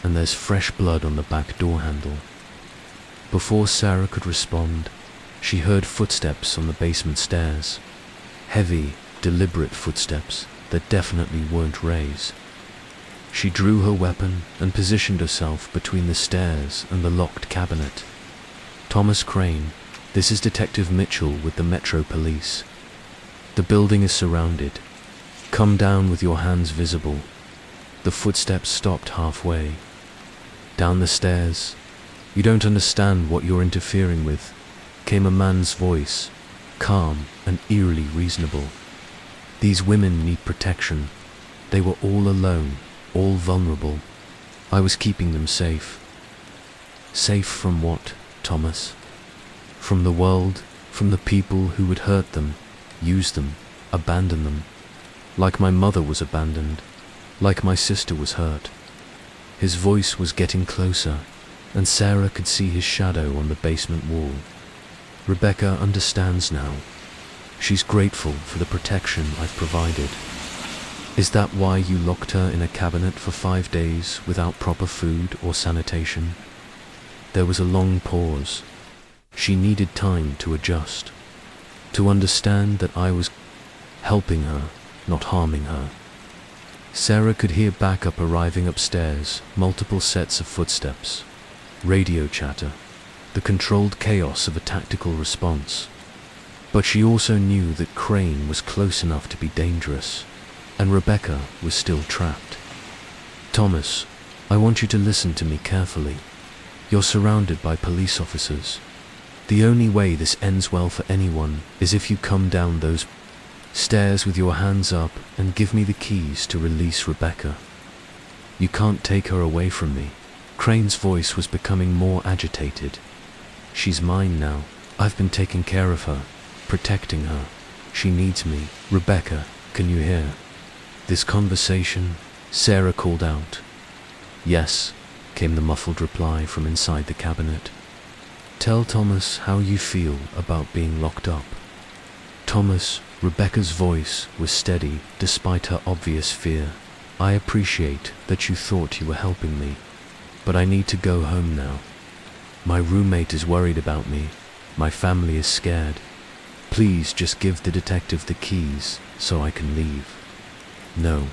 and there's fresh blood on the back door handle." Before Sarah could respond, she heard footsteps on the basement stairs. Heavy, deliberate footsteps that definitely weren't Ray's. She drew her weapon and positioned herself between the stairs and the locked cabinet. "Thomas Crane, this is Detective Mitchell with the Metro Police. The building is surrounded. Come down with your hands visible." The footsteps stopped halfway. Down the stairs, "You don't understand what you're interfering with," came a man's voice, calm and eerily reasonable. "These women need protection. They were all alone, all vulnerable. I was keeping them safe." "Safe from what, Thomas?" "From the world, from the people who would hurt them, use them, abandon them. Like my mother was abandoned, like my sister was hurt." His voice was getting closer, and Sarah could see his shadow on the basement wall. "Rebecca understands now. She's grateful for the protection I've provided." "Is that why you locked her in a cabinet for 5 days without proper food or sanitation?" There was a long pause. She needed time to adjust, to understand that I was helping her, not harming her. Sarah could hear backup arriving upstairs, multiple sets of footsteps, radio chatter, the controlled chaos of a tactical response. But she also knew that Crane was close enough to be dangerous, and Rebecca was still trapped. "Thomas, I want you to listen to me carefully. You're surrounded by police officers. The only way this ends well for anyone is if you come down those stairs with your hands up and give me the keys to release Rebecca. You can't take her away from me." Crane's voice was becoming more agitated. "She's mine now. I've been taking care of her, protecting her. She needs me. Rebecca, can you hear this conversation?" Sarah called out. "Yes," came the muffled reply from inside the cabinet. "Tell Thomas how you feel about being locked up." "Thomas," Rebecca's voice was steady despite her obvious fear. "I appreciate that you thought you were helping me, but I need to go home now." My roommate is worried about me. My family is scared. Please just give the detective the keys so I can leave." "No."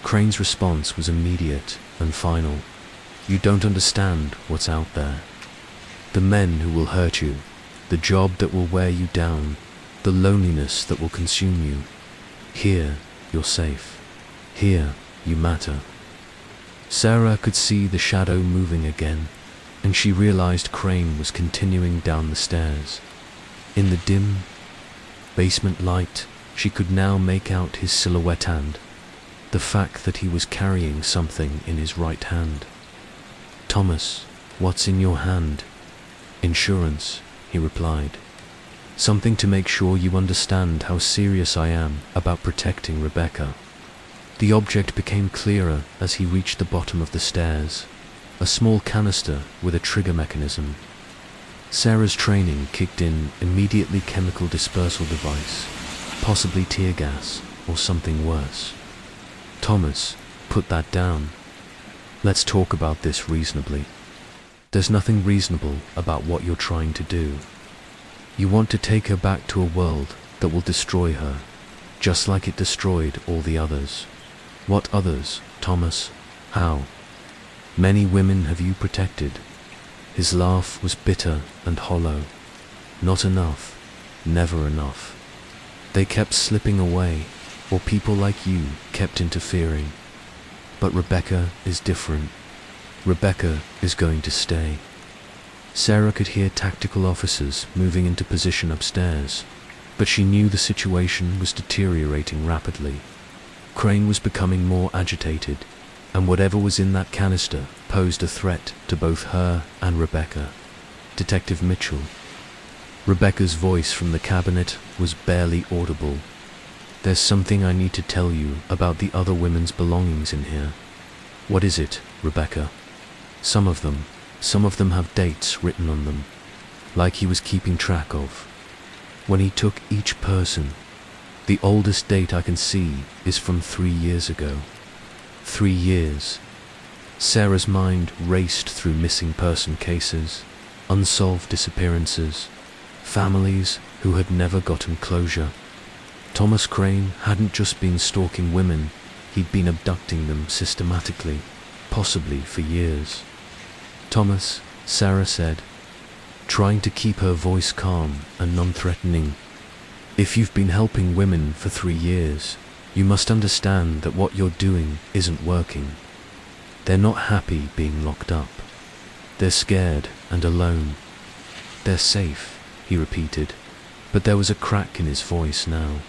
Crane's response was immediate and final. "You don't understand what's out there. The men who will hurt you, the job that will wear you down, the loneliness that will consume you. Here, you're safe. Here, you matter." Sarah could see the shadow moving again, and she realized Crane was continuing down the stairs. In the dim basement light, she could now make out his silhouette and the fact that he was carrying something in his right hand. "Thomas, what's in your hand?" "Insurance," he replied. "Something to make sure you understand how serious I am about protecting Rebecca." The object became clearer as he reached the bottom of the stairs, a small canister with a trigger mechanism. Sarah's training kicked in immediately. Chemical dispersal device, possibly tear gas or something worse. "Thomas, put that down. Let's talk about this reasonably." "There's nothing reasonable about what you're trying to do. You want to take her back to a world that will destroy her, just like it destroyed all the others." "What others, Thomas? How? Many women have you protected." His laugh was bitter and hollow. "Not enough. Never enough. They kept slipping away, or people like you kept interfering. But Rebecca is different. Rebecca is going to stay." Sarah could hear tactical officers moving into position upstairs, but she knew the situation was deteriorating rapidly. Crane was becoming more agitated, and whatever was in that canister posed a threat to both her and Rebecca. "Detective Mitchell." Rebecca's voice from the cabinet was barely audible. "There's something I need to tell you about the other women's belongings in here." "What is it, Rebecca?" Some of them have dates written on them, like he was keeping track of. When he took each person, the oldest date I can see is from 3 years ago. 3 years. Sarah's mind raced through missing person cases, unsolved disappearances, families who had never gotten closure. Thomas Crane hadn't just been stalking women, he'd been abducting them systematically, possibly for years. "Thomas," Sarah said, trying to keep her voice calm and non-threatening, "if you've been helping women for 3 years, you must understand that what you're doing isn't working. They're not happy being locked up. They're scared and alone. They're safe," he repeated, but there was a crack in his voice now.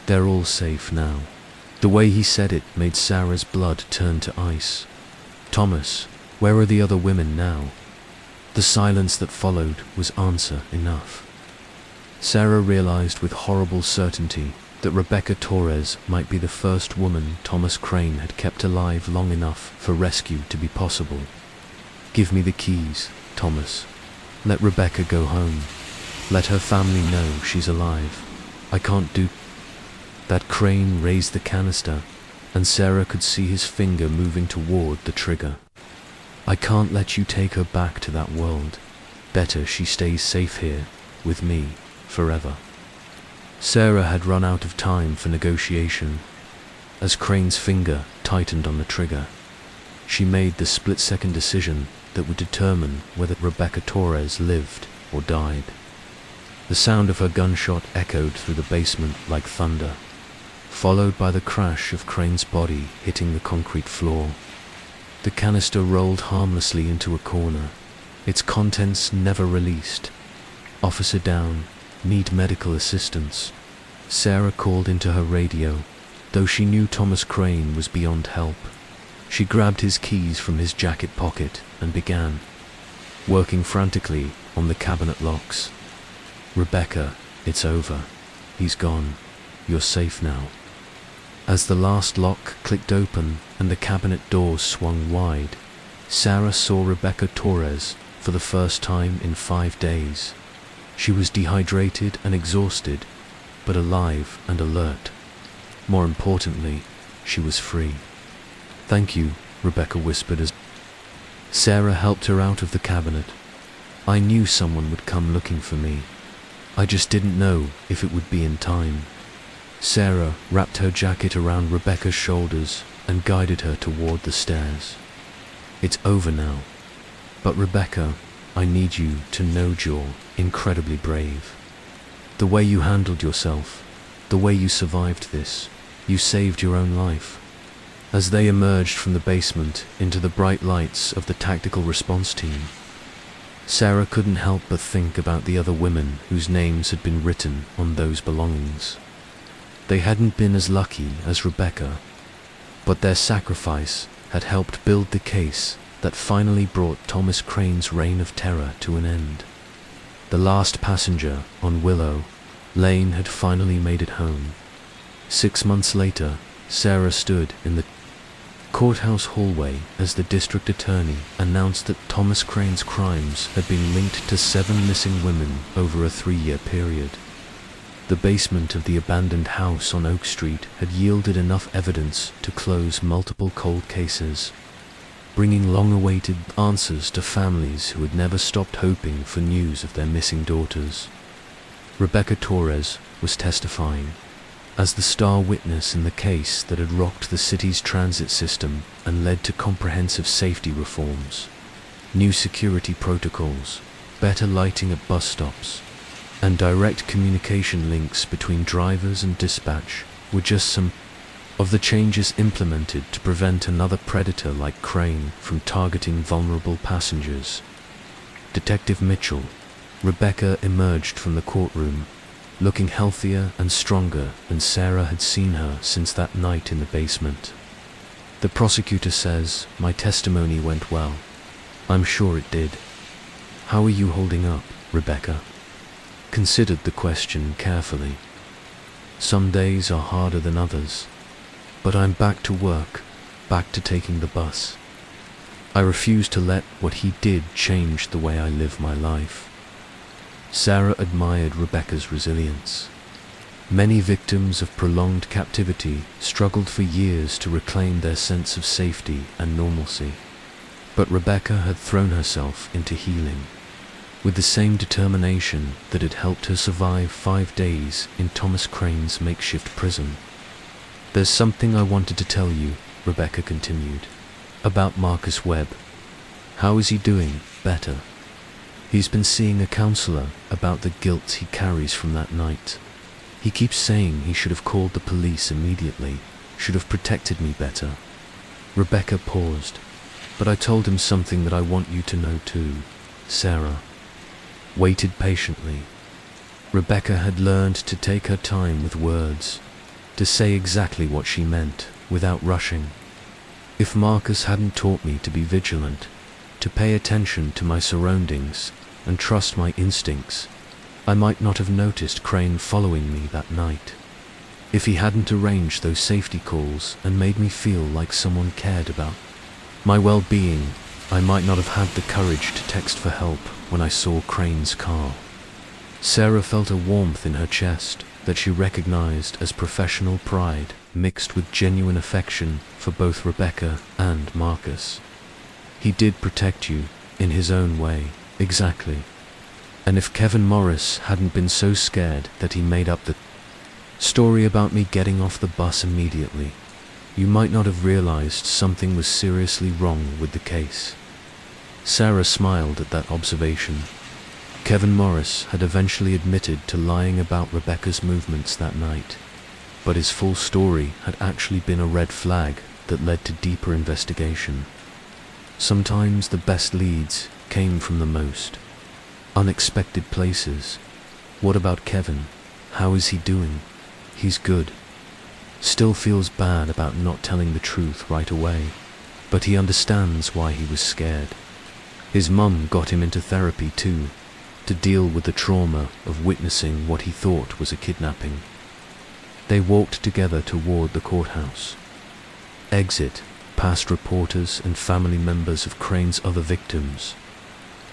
"They're all safe now." The way he said it made Sarah's blood turn to ice. "Thomas, where are the other women now?" The silence that followed was answer enough. Sarah realized with horrible certainty that Rebecca Torres might be the first woman Thomas Crane had kept alive long enough for rescue to be possible. "Give me the keys, Thomas. Let Rebecca go home. Let her family know she's alive. I can't do..." That Crane raised the canister, and Sarah could see his finger moving toward the trigger. "I can't let you take her back to that world. Better she stays safe here, with me, forever." Sarah had run out of time for negotiation. As Crane's finger tightened on the trigger, she made the split-second decision that would determine whether Rebecca Torres lived or died. The sound of her gunshot echoed through the basement like thunder, followed by the crash of Crane's body hitting the concrete floor. The canister rolled harmlessly into a corner, its contents never released. "Officer down. Need medical assistance." Sarah called into her radio, though she knew Thomas Crane was beyond help. She grabbed his keys from his jacket pocket and began, working frantically on the cabinet locks. "Rebecca, it's over. He's gone. You're safe now." As the last lock clicked open and the cabinet doors swung wide, Sarah saw Rebecca Torres for the first time in 5 days. She was dehydrated and exhausted, but alive and alert. More importantly, she was free. "Thank you," Rebecca whispered as Sarah helped her out of the cabinet, I knew someone would come looking for me. I just didn't know if it would be in time. Sarah wrapped her jacket around Rebecca's shoulders and guided her toward the stairs. It's over now. But Rebecca, I need you to know you're incredibly brave. The way you handled yourself, the way you survived this, you saved your own life. As they emerged from the basement into the bright lights of the tactical response team, Sarah couldn't help but think about the other women whose names had been written on those belongings. They hadn't been as lucky as Rebecca, but their sacrifice had helped build the case that finally brought Thomas Crane's reign of terror to an end. The last passenger on Willow Lane had finally made it home. 6 months later, Sarah stood in the courthouse hallway as the district attorney announced that Thomas Crane's crimes had been linked to 7 missing women over a 3-year period. The basement of the abandoned house on Oak Street had yielded enough evidence to close multiple cold cases, bringing long-awaited answers to families who had never stopped hoping for news of their missing daughters. Rebecca Torres was testifying as the star witness in the case that had rocked the city's transit system and led to comprehensive safety reforms, new security protocols, better lighting at bus stops, and direct communication links between drivers and dispatch were just some of the changes implemented to prevent another predator like Crane from targeting vulnerable passengers. Detective Mitchell, Rebecca emerged from the courtroom, looking healthier and stronger than Sarah had seen her since that night in the basement. The prosecutor says my testimony went well. I'm sure it did. How are you holding up, Rebecca? Considered the question carefully. Some days are harder than others, but I'm back to work, back to taking the bus. I refuse to let what he did change the way I live my life. Sarah admired Rebecca's resilience. Many victims of prolonged captivity struggled for years to reclaim their sense of safety and normalcy. But Rebecca had thrown herself into healing, with the same determination that had helped her survive 5 days in Thomas Crane's makeshift prison. There's something I wanted to tell you, Rebecca continued, about Marcus Webb. How is he doing? Better. He's been seeing a counselor about the guilt he carries from that night. He keeps saying he should have called the police immediately, should have protected me better. Rebecca paused, but I told him something that I want you to know too. Sarah waited patiently. Rebecca had learned to take her time with words, to say exactly what she meant without rushing. If Marcus hadn't taught me to be vigilant, to pay attention to my surroundings and trust my instincts, I might not have noticed Crane following me that night. If he hadn't arranged those safety calls and made me feel like someone cared about my well-being, I might not have had the courage to text for help when I saw Crane's car. Sarah felt a warmth in her chest that she recognized as professional pride mixed with genuine affection for both Rebecca and Marcus. He did protect you, in his own way, exactly. And if Kevin Morris hadn't been so scared that he made up the story about me getting off the bus immediately, you might not have realized something was seriously wrong with the case. Sarah smiled at that observation. Kevin Morris had eventually admitted to lying about Rebecca's movements that night, but his full story had actually been a red flag that led to deeper investigation. Sometimes the best leads came from the most unexpected places. What about Kevin? How is he doing? He's good. Still feels bad about not telling the truth right away, but he understands why he was scared. His mum got him into therapy too, to deal with the trauma of witnessing what he thought was a kidnapping. They walked together toward the courthouse. Exit past reporters and family members of Crane's other victims.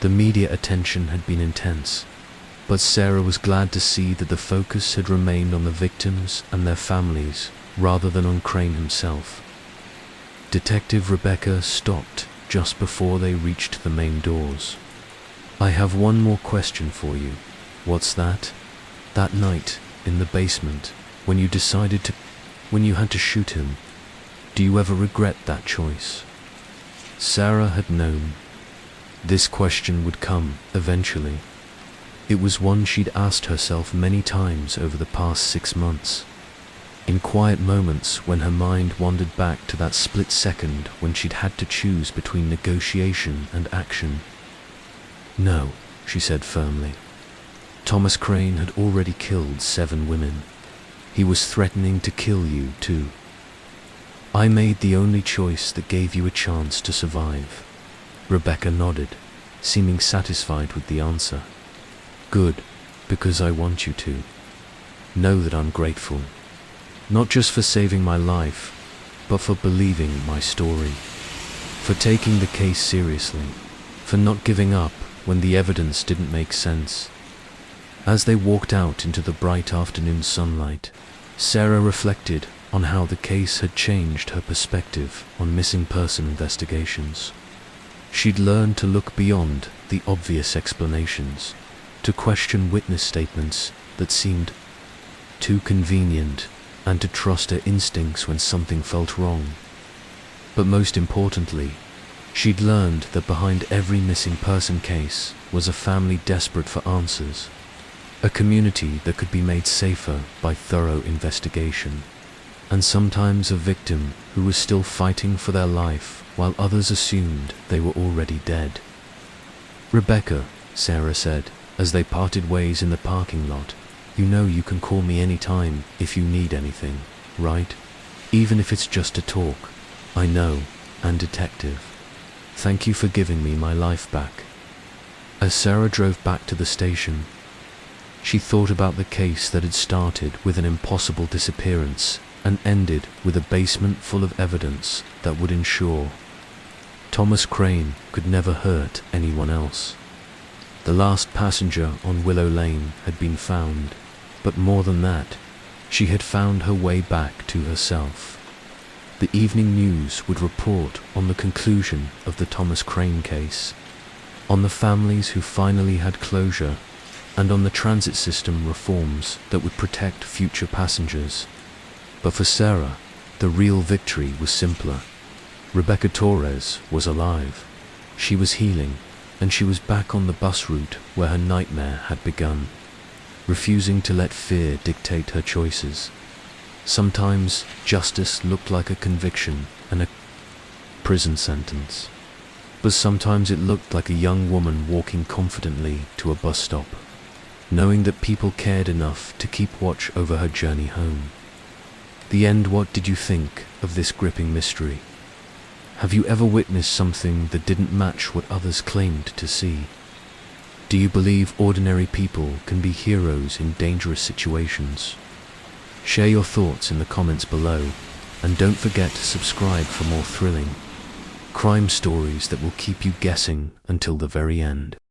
The media attention had been intense, but Sarah was glad to see that the focus had remained on the victims and their families rather than on Crane himself. Detective Rebecca stopped just before they reached the main doors. I have one more question for you. What's that? That night, in the basement, when you had to shoot him, do you ever regret that choice? Sarah had known this question would come eventually. It was one she'd asked herself many times over the past 6 months. In quiet moments when her mind wandered back to that split second when she'd had to choose between negotiation and action. No, she said firmly. Thomas Crane had already killed 7 women. He was threatening to kill you too. I made the only choice that gave you a chance to survive. Rebecca nodded, seeming satisfied with the answer. Good, because I want you to. Know that I'm grateful. Not just for saving my life, but for believing my story. For taking the case seriously. For not giving up when the evidence didn't make sense. As they walked out into the bright afternoon sunlight, Sarah reflected on how the case had changed her perspective on missing person investigations. She'd learned to look beyond the obvious explanations, to question witness statements that seemed too convenient, and to trust her instincts when something felt wrong. But most importantly, she'd learned that behind every missing person case was a family desperate for answers, a community that could be made safer by thorough investigation, and sometimes a victim who was still fighting for their life while others assumed they were already dead. Rebecca, Sarah said, as they parted ways in the parking lot, you know you can call me anytime if you need anything, right? Even if it's just to talk. I know, and detective. Thank you for giving me my life back. As Sarah drove back to the station, she thought about the case that had started with an impossible disappearance and ended with a basement full of evidence that would ensure Thomas Crane could never hurt anyone else. The last passenger on Willow Lane had been found, but more than that, she had found her way back to herself. The evening news would report on the conclusion of the Thomas Crane case, on the families who finally had closure, and on the transit system reforms that would protect future passengers. But for Sarah, the real victory was simpler. Rebecca Torres was alive. She was healing, and she was back on the bus route where her nightmare had begun, refusing to let fear dictate her choices. Sometimes justice looked like a conviction and a prison sentence, but sometimes it looked like a young woman walking confidently to a bus stop, knowing that people cared enough to keep watch over her journey home. The end. What did you think of this gripping mystery? Have you ever witnessed something that didn't match what others claimed to see? Do you believe ordinary people can be heroes in dangerous situations? Share your thoughts in the comments below, and don't forget to subscribe for more thrilling crime stories that will keep you guessing until the very end.